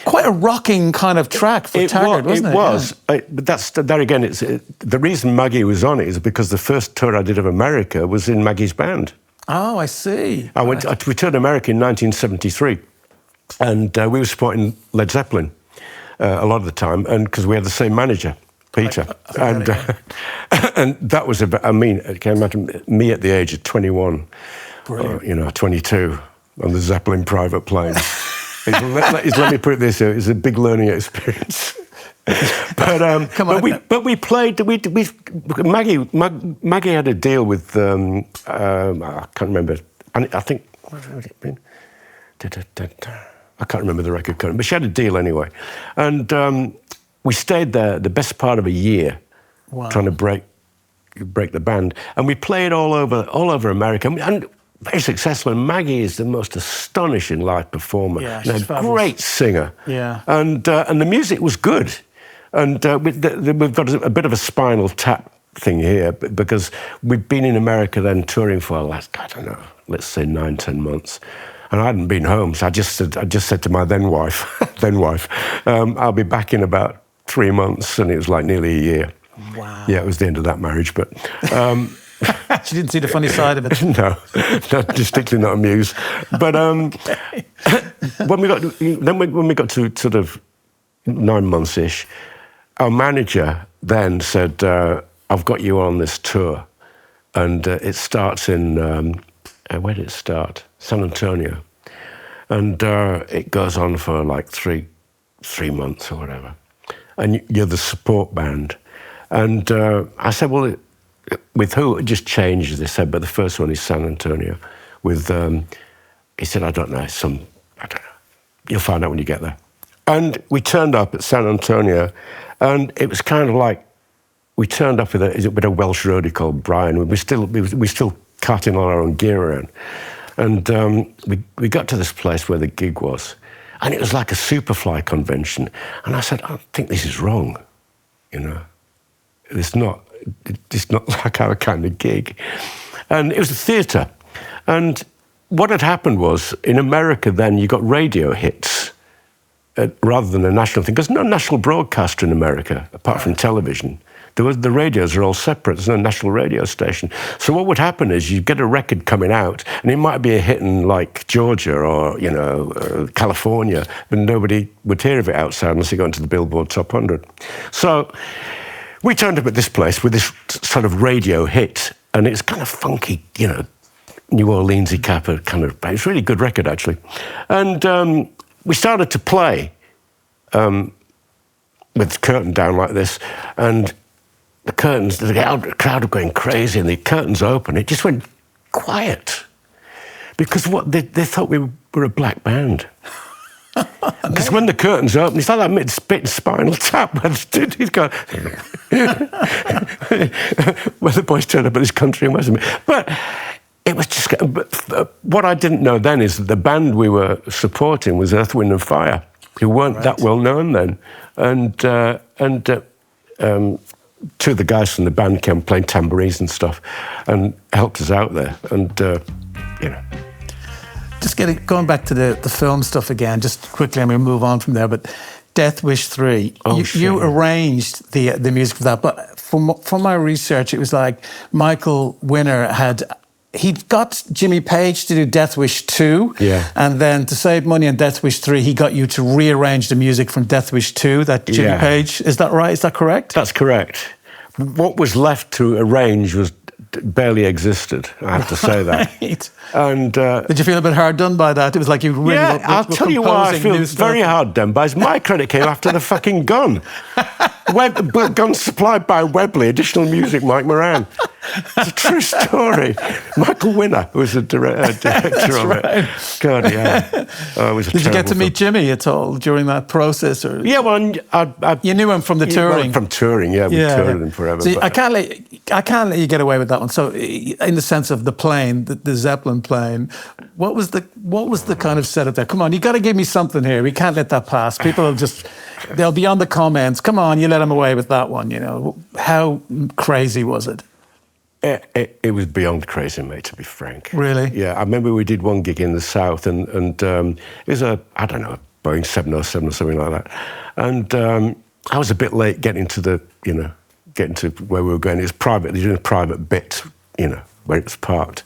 quite a rocking kind of track for Taggart, wasn't it? It was. But there again, the reason Maggie was on it is because the first tour I did of America was in Maggie's band. Oh, I see. We toured America in 1973, and we were supporting Led Zeppelin a lot of the time, and because we had the same manager, Peter, and that was it came out of me at the age of 21, 22 on the Zeppelin private plane. Let me put it this way: it was a big learning experience. But we played. Maggie had a deal with I can't remember. I think what would it been? I can't remember the record company, but she had a deal anyway, and. We stayed there the best part of a year, trying to break the band, and we played all over America, and very successful. And Maggie is the most astonishing live performer, and a great singer. Yeah, and the music was good, and we've got a bit of a Spinal Tap thing here because we've been in America then touring for the last, I don't know, let's say 9-10 months. And I hadn't been home, so I just said to my then wife, "I'll be back in about 3 months," and it was like nearly a year. Wow. Yeah, it was the end of that marriage, but... She didn't see the funny side of it. No, distinctly not amused. But when we got to sort of 9 months-ish, our manager then said, "I've got you on this tour, and it starts in where did it start? San Antonio. And it goes on for like three months or whatever. And you're the support band. And I said, well, with who? It just changed, they said, but the first one is San Antonio. With, he said, I don't know, I don't know. You'll find out when you get there. And we turned up at San Antonio, and it was kind of like, we turned up with a Welsh roadie called Brian. We were still carting all our own gear around. And we got to this place where the gig was, and it was like a Superfly convention. And I said, I think this is wrong, you know. It's not like our kind of gig. And it was a theatre. And what had happened was, in America then, you got radio hits rather than a national thing. There's no national broadcaster in America, apart from television. The radios are all separate. There's no national radio station. So what would happen is you get a record coming out, and it might be a hit in like Georgia or California, but nobody would hear of it outside unless you got into the Billboard Top 100. So we turned up at this place with this sort of radio hit, and it's kind of funky, you know, New Orleans-y Kappa kind of. It's a really good record actually, and we started to play with the curtain down like this, and the curtains, the crowd were going crazy, and the curtains open. It just went quiet because they thought we were a black band. Because when the curtains open, it's like that mid-spit and Spinal Tap. He's going, where the boys turned up at this country and Western. But it was just. What I didn't know then is that the band we were supporting was Earth, Wind and Fire, who weren't that well known then, and two of the guys from the band came playing tambourines and stuff, and helped us out there, and you know. Just going back to the film stuff again, just quickly, and we'll move on from there. But Death Wish 3, you arranged the music for that. But from my research, it was like Michael Winner he'd got Jimmy Page to do Death Wish 2, and then to save money on Death Wish 3, he got you to rearrange the music from Death Wish 2, that Jimmy Page. Is that right? Is that correct? That's correct. What was left to arrange barely existed, I have to say that. Right. And did you feel a bit hard done by that? It was like you really I'll tell you why I feel very hard done by. My credit came after the fucking gun. Gun supplied by Webley, additional music, Mike Moran. It's a true story. Michael Winner was the director of it. God, yeah. Oh, it was Did you get to meet Jimmy at all during that process? Or? Yeah, well, you knew him from the touring. From touring, yeah. We toured with him forever. See, I can't let you get away with that one. So, in the sense of the plane, the Zeppelin plane, what was the kind of setup there? Come on, you got to give me something here. We can't let that pass. People will they'll be on the comments. Come on, you let them away with that one. You know, how crazy was it? It was beyond crazy, mate, to be frank. Really? Yeah, I remember we did one gig in the South, and it was a Boeing 707 or something like that. And I was a bit late getting to where we were going. It was private. They were doing a private bit, you know, where it was parked.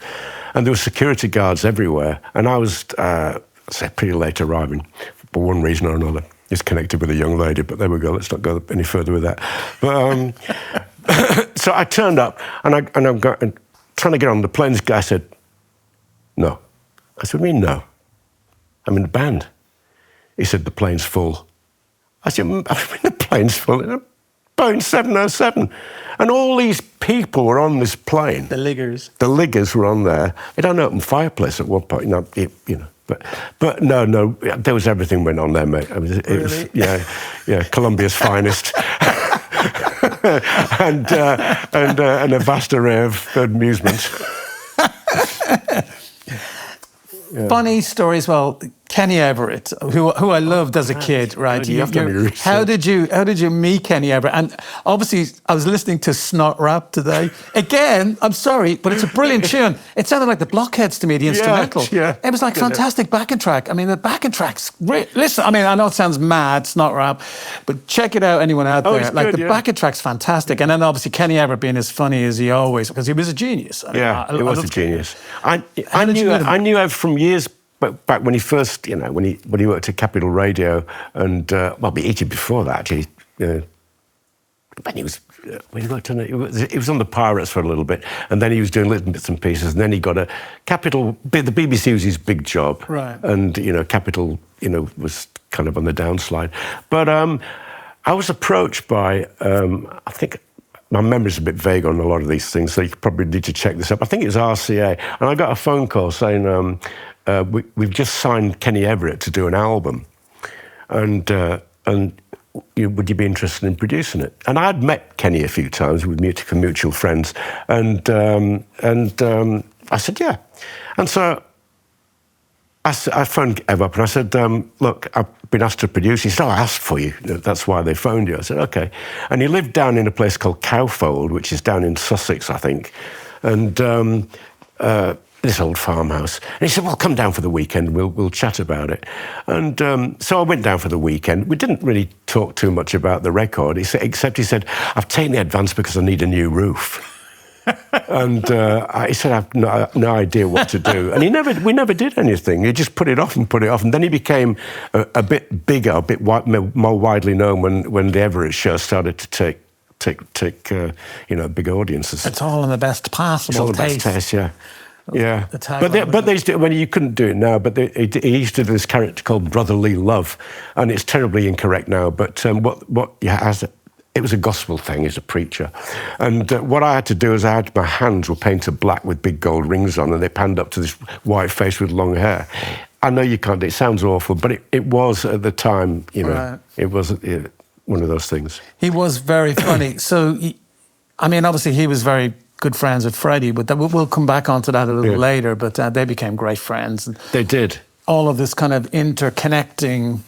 And there were security guards everywhere. And I was, pretty late arriving for one reason or another. It's connected with a young lady, but there we go. Let's not go any further with that. But so I turned up, and I'm trying to get on the plane. This guy said, "No." I said, "What do you mean, no? I'm in the band." He said, "The plane's full." I said, "I mean, the plane's full. It's a Boeing 707. And all these people were on this plane. The Liggers. The Liggers were on there. It had an open fireplace at one point, you know. But no, there was everything went on there, mate. It was Colombia's finest. and a vast array of amusement. Funny story as well. Kenny Everett, who I loved as a kid, right? How did you meet Kenny Everett? And obviously, I was listening to Snot Rap today. Again, I'm sorry, but it's a brilliant tune. It sounded like the Blockheads to me, the instrumental. Yeah. It was like fantastic backing track. I mean, the backing track's great. Listen, I mean, I know it sounds mad, Snot Rap, but check it out, anyone out there. Like the backing track's fantastic. And then obviously Kenny Everett being as funny as he always, because he was a genius. He was a genius. I knew Ev from years. But back when he first, you know, when he worked at Capital Radio, and well, even before that, when he was when he worked on it, he was on the Pirates for a little bit, and then he was doing little bits and pieces, and then he got a Capital. The BBC was his big job, right? And Capital, was kind of on the downslide. But I was approached by, I think. My memory's a bit vague on a lot of these things, so you probably need to check this up. I think it was RCA, and I got a phone call saying, we've just signed Kenny Everett to do an album, and would you be interested in producing it? And I'd met Kenny a few times with mutual friends, and I said, yeah. And so I phoned Ev up and I said, look, I've been asked to produce. He said, I asked for you. That's why they phoned you. I said, OK. And he lived down in a place called Cowfold, which is down in Sussex, I think. And this old farmhouse. And he said, well, come down for the weekend. We'll chat about it. And so I went down for the weekend. We didn't really talk too much about the record, except he said, I've taken the advance because I need a new roof. And he said, I've no idea what to do. And we never did anything. He just put it off. And then he became a bit bigger, a bit more widely known when the Everett show started to take big audiences. It's all in the best possible it's all taste. The best taste, yeah. Yeah, but they used to, you couldn't do it now. But he used to do this character called Brotherly Love, and it's terribly incorrect now. But it was a gospel thing. He's a preacher, and what I had to do is my hands were painted black with big gold rings on, and they panned up to this white face with long hair. I know you can't. It sounds awful, but it was at the time. Right. It was one of those things. He was very funny. So, obviously, he was very good friends with Freddie, but we'll come back onto that a little later. But they became great friends. And they did. All of this kind of interconnecting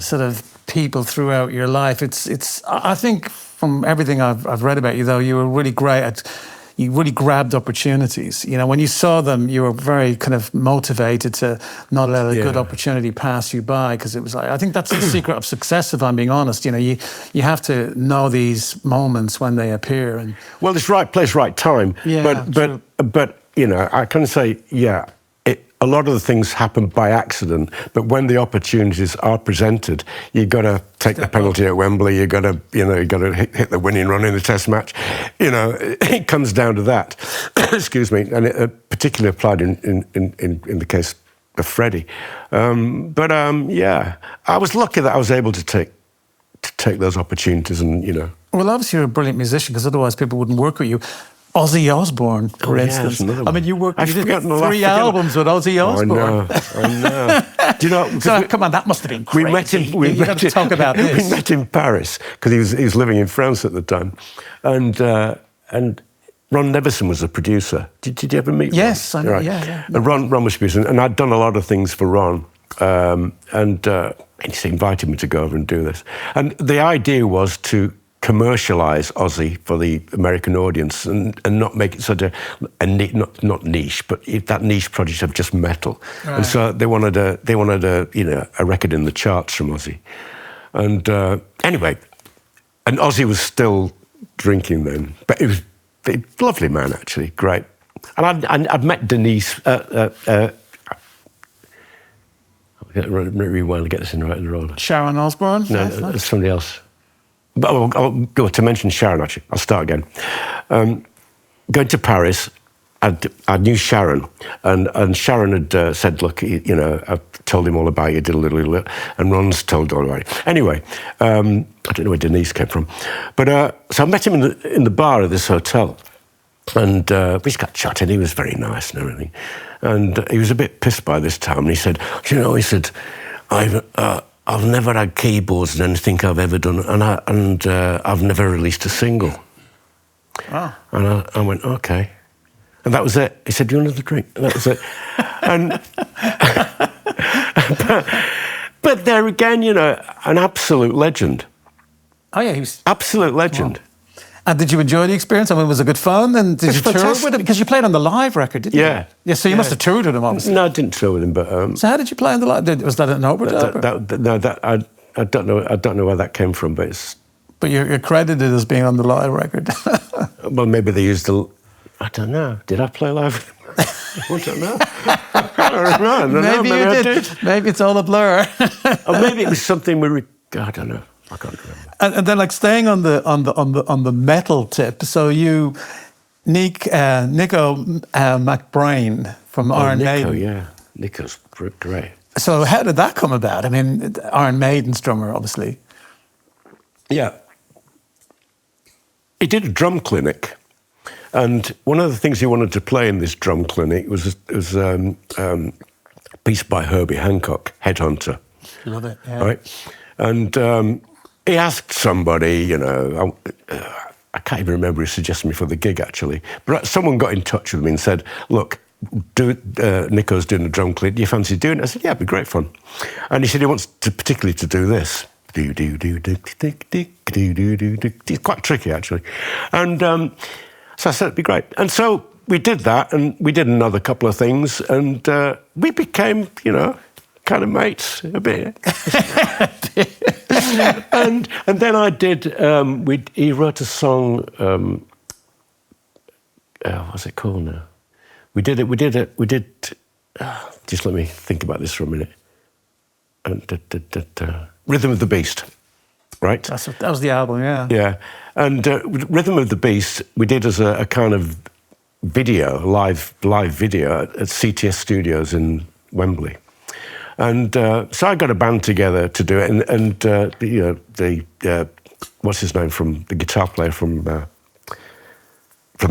sort of people throughout your life. It's. I think from everything I've read about you, though, you were really great at. You really grabbed opportunities. When you saw them, you were very kind of motivated to not let a good opportunity pass you by, because it was like, I think that's the secret of success, if I'm being honest. You have to know these moments when they appear. And well, it's right place, right time. Yeah, but I can say, a lot of the things happen by accident, but when the opportunities are presented, you've got to take the penalty at Wembley. You've got to, hit the winning run in the Test match. It comes down to that. Excuse me, and it particularly applied in the case of Freddie. I was lucky that I was able to take those opportunities, and Well, obviously you're a brilliant musician, because otherwise people wouldn't work with you. Ozzy Osbourne, for instance. You did 3 albums with Ozzy Osbourne. I know. Do you know? So, come on, that must have been crazy. We met him. Talk about this. We met in Paris because he was living in France at the time, and Ron Nevison was the producer. Did you ever meet? Yes, Ron? I know. Right. Yeah. And Ron was producer, and I'd done a lot of things for Ron, and he invited me to go over and do this. And the idea was to commercialise Ozzy for the American audience and not make it such a not niche, but that niche project of just metal. Right. And so they wanted a record in the charts from Ozzy. And anyway, and Ozzy was still drinking then, but he was a lovely man, actually, great. And I'd met Denise. Rewind to get this in right in the roll. Sharon Osbourne? No, somebody else. But I'll go to mention Sharon, actually. I'll start again. Going to Paris, I knew Sharon, and Sharon had said, look, I told him all about you, did a little, and Ron's told all about it. Anyway, I don't know where Denise came from. But so I met him in the bar of this hotel, and we just got chatting. He was very nice and everything. And he was a bit pissed by this time, and he said, I've never had keyboards in anything I've ever done, and I've never released a single. Oh. And I went, okay. And that was it. He said, do you want another drink? And that was it. And but there again, an absolute legend. Oh, yeah, he was... Absolute legend. Wow. And did you enjoy the experience? Was it good fun? And did you tour with him? Because you played on the live record, didn't you? Yeah, so you must have toured with him, obviously. No, I didn't tour with him, but... So how did you play on the live? Was that an overdub? I don't know where that came from, but it's... But you're credited as being on the live record. Well, maybe they used the... I don't know. Did I play live? I don't know. Maybe you did. Maybe it's all a blur. Or maybe it was something I don't know. I can't remember. And then, like, staying on the metal tip. So Nicko McBrain from Iron Nicko, Maiden. yeah, Nicko's great. So how did that come about? I mean, Iron Maiden's drummer, obviously. Yeah. He did a drum clinic, and one of the things he wanted to play in this drum clinic was a piece by Herbie Hancock, Headhunter. Love it, yeah. Right? And he asked somebody, you know, I can't even remember who suggested me for the gig, actually, but someone got in touch with me and said, look, Nicko's doing a drum clinic, do you fancy doing it? I said, yeah, it'd be great fun. And he said he wants particularly to do this. It's quite tricky, actually. And so I said, it'd be great. And so we did that, and we did another couple of things, and we became, you know, kind of mates a bit. and then I did, he wrote a song, what's it called now? We did, just let me think about this for a minute. Rhythm of the Beast, right? That was the album, yeah. Yeah, and Rhythm of the Beast we did as a kind of video, live video at CTS Studios in Wembley. And so I got a band together to do it, and you know, what's his name, from the guitar player from the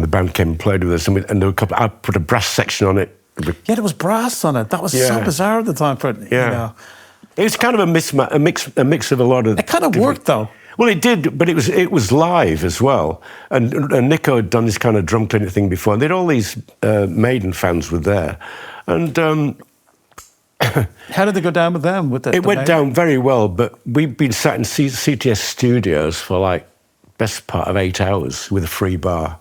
band came and played with us, and there were a couple, I put a brass section on it. Yeah, there was brass on it. That was so bizarre at the time for it. Yeah. You know. It was kind of a mix of a lot of... It kind of worked, though. Well, it did, but it was live as well. And Nicko had done this kind of drum clinic thing before, and they had all these Maiden fans were there. And... how did it go down with them? It went down very well, but we'd been sat in CTS Studios for, like, best part of 8 hours with a free bar.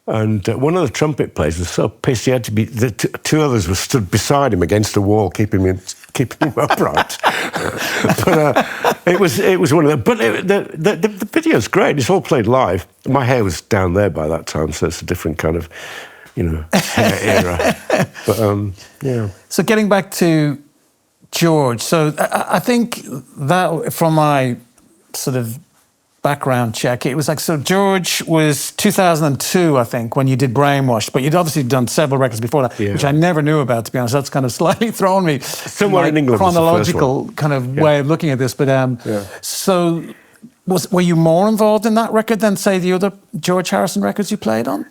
And one of the trumpet players was so pissed he had to be... The two others were stood beside him against the wall, keeping him upright. But it was one of them. But the video's great. It's all played live. My hair was down there by that time, so it's a different kind of, you know, hair era. But, yeah. So getting back to George, so I think that from my sort of background check, it was like, so George was 2002, I think, when you did Brainwashed, but you'd obviously done several records before that, which I never knew about, to be honest. That's kind of slightly thrown me. Somewhere in England chronological kind of way of looking at this, but so were you more involved in that record than, say, the other George Harrison records you played on?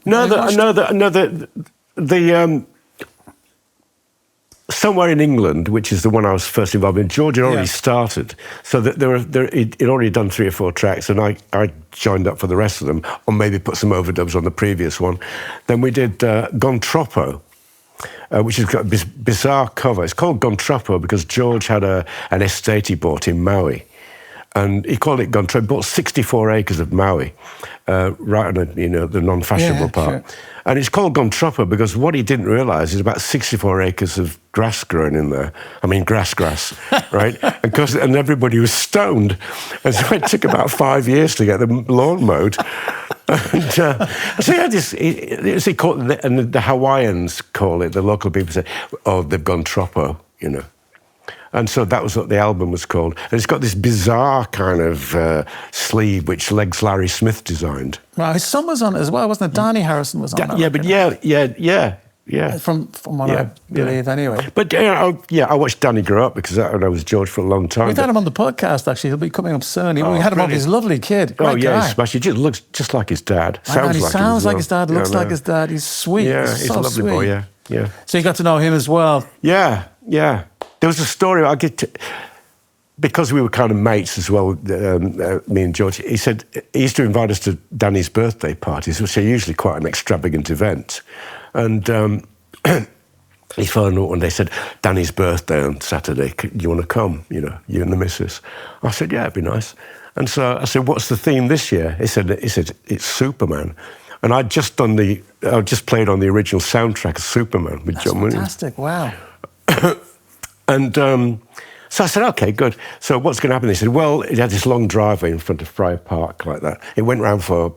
Somewhere in England, which is the one I was first involved in, George had already started. So he'd already done 3 or 4 tracks, and I joined up for the rest of them, or maybe put some overdubs on the previous one. Then we did Gone Troppo, which has got a bizarre cover. It's called Gone Troppo because George had an estate he bought in Maui. And he called it Gone Troppo. He bought 64 acres of Maui, right on the non-fashionable part. Sure. And it's called Gone Troppo because what he didn't realise is about 64 acres of grass growing in there. I mean, grass, right? And everybody was stoned. And so it took about 5 years to get the lawn mowed. And so he had this, he called it, and the Hawaiians call it, the local people say, oh, they've gone Troppo, you know. And so that was what the album was called. And it's got this bizarre kind of sleeve which Legs Larry Smith designed. Right, his son was on it as well, wasn't it? Danny Harrison was on it. Yeah, but yeah. From what I believe, anyway. But I watched Danny grow up because I was George for a long time. We've had him on the podcast, actually. He'll be coming up soon. We had him on. He's a lovely kid. Great guy. He's smashing. He looks just like his dad. He sounds like his dad, looks like his dad. He's sweet. Yeah, he's a lovely boy, yeah. So you got to know him as well? Yeah. There was a story because we were kind of mates as well, me and George. He said he used to invite us to Danny's birthday parties, which are usually quite an extravagant event. And he phoned up one day, said, Danny's birthday on Saturday, do you want to come, you and the missus? I said, yeah, it'd be nice. And so I said, what's the theme this year? He said it's Superman. And I just played on the original soundtrack of Superman with John Lennon. Fantastic, wow. And So I said, okay, good. So what's going to happen? They said, well, it had this long driveway in front of Friar Park like that. It went round for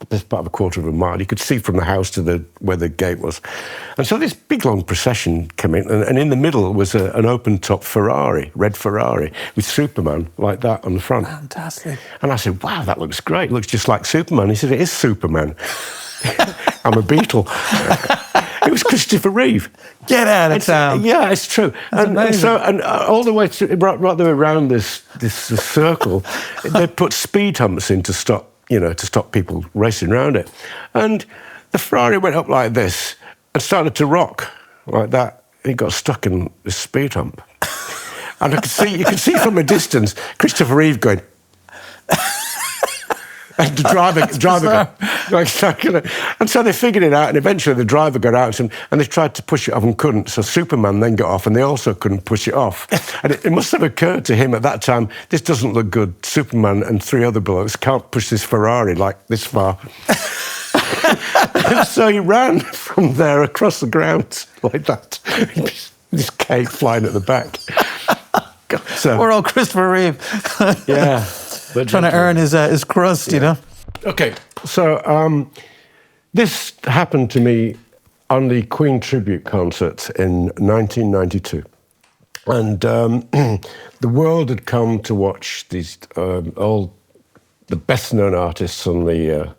best part of a quarter of a mile. You could see from the house to where the gate was. And so this big long procession came in, and in the middle was an open-top Ferrari, red Ferrari, with Superman like that on the front. Fantastic. And I said, wow, that looks great. It looks just like Superman. He said, it is Superman. I'm a Beatle. It was Christopher Reeve. Get out of town. Yeah, it's true. And all the way through, right the way around this circle, they put speed humps in to stop people racing around it. And the Ferrari went up like this and started to rock like that. It got stuck in this speed hump. And you could see from a distance Christopher Reeve going. And the driver and so they figured it out, and eventually the driver got out and they tried to push it off and couldn't. So Superman then got off, and they also couldn't push it off. And it must have occurred to him at that time, this doesn't look good. Superman and three other blokes can't push this Ferrari like this far. And so he ran from there across the ground like that. This cake flying at the back. So, poor old Christopher Reeve. Yeah. Trying to earn his crust, you know. Okay, so this happened to me on the Queen tribute concert in 1992. And the world had come to watch these all the best-known artists on the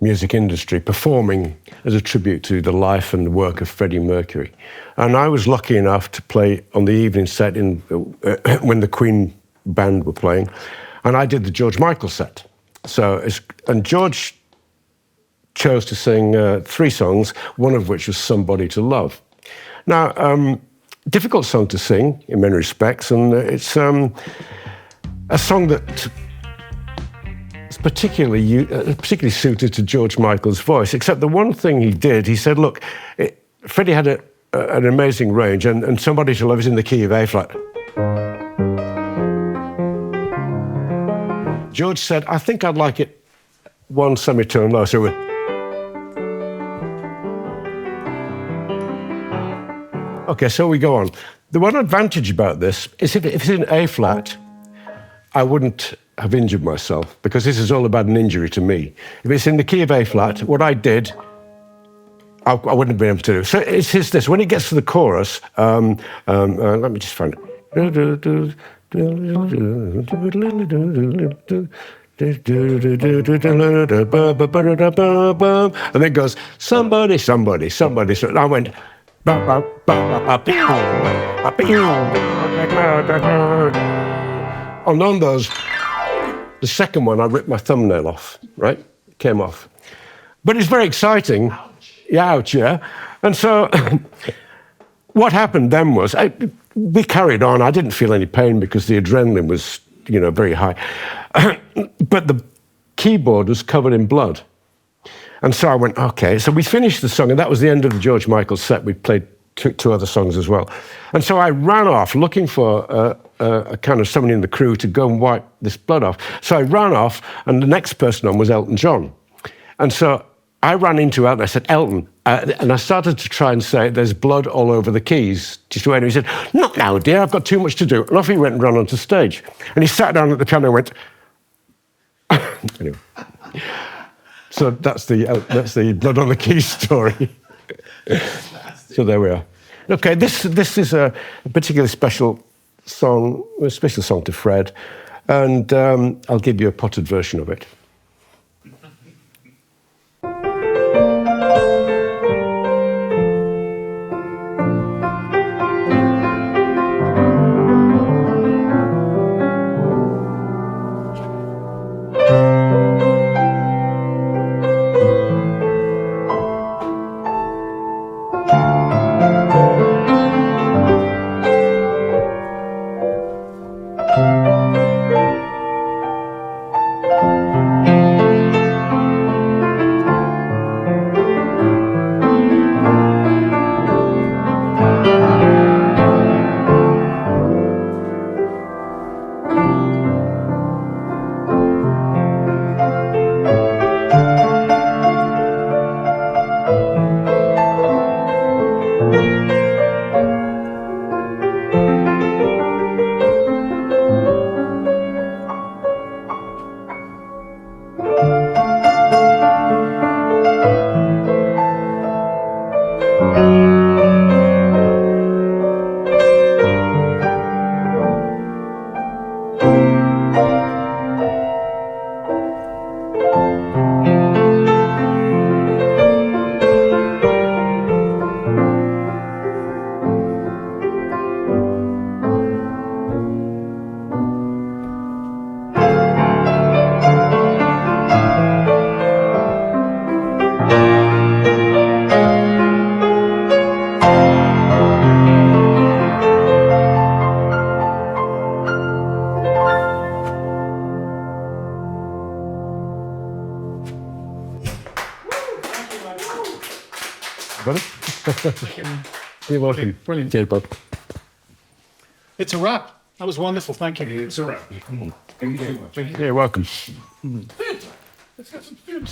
music industry performing as a tribute to the life and the work of Freddie Mercury. And I was lucky enough to play on the evening set when the Queen band were playing. And I did the George Michael set. And George chose to sing 3 songs, one of which was Somebody to Love. Now, difficult song to sing in many respects, and it's a song that is particularly suited to George Michael's voice, except the one thing he did, he said, look, Freddie had an amazing range, and Somebody to Love is in the key of A flat. George said, I think I'd like it 1 semitone low. So okay, so we go on. The one advantage about this is if it's in A flat, I wouldn't have injured myself, because this is all about an injury to me. If it's in the key of A flat, what I did, I wouldn't have been able to do. So it's this. When it gets to the chorus, let me just find it. And then it goes, somebody. And I went, on those, the second one, I ripped my thumbnail off, right? It came off. But it's very exciting. Ouch. Yeah, ouch, yeah. And so what happened then was, we carried on. I didn't feel any pain because the adrenaline was, very high. But the keyboard was covered in blood. And so I went, okay. So we finished the song, and that was the end of the George Michael set. We played two other songs as well. And so I ran off looking for a kind of someone in the crew to go and wipe this blood off. So I ran off, and the next person on was Elton John. And so I ran into Elton. I said, Elton, and I started to try and say, there's blood all over the keys. Just wait. And he said, not now, dear, I've got too much to do. And off he went and ran onto stage. And he sat down at the piano and went, anyway. So that's the blood on the keys story. So there we are. Okay, this is a particularly special song to Fred, and I'll give you a potted version of it. Buddy? You're welcome. Brilliant. Cheers, bud. It's a wrap. That was wonderful. Thank you. It's a wrap. Thank you very much. You're welcome. Let's get some food.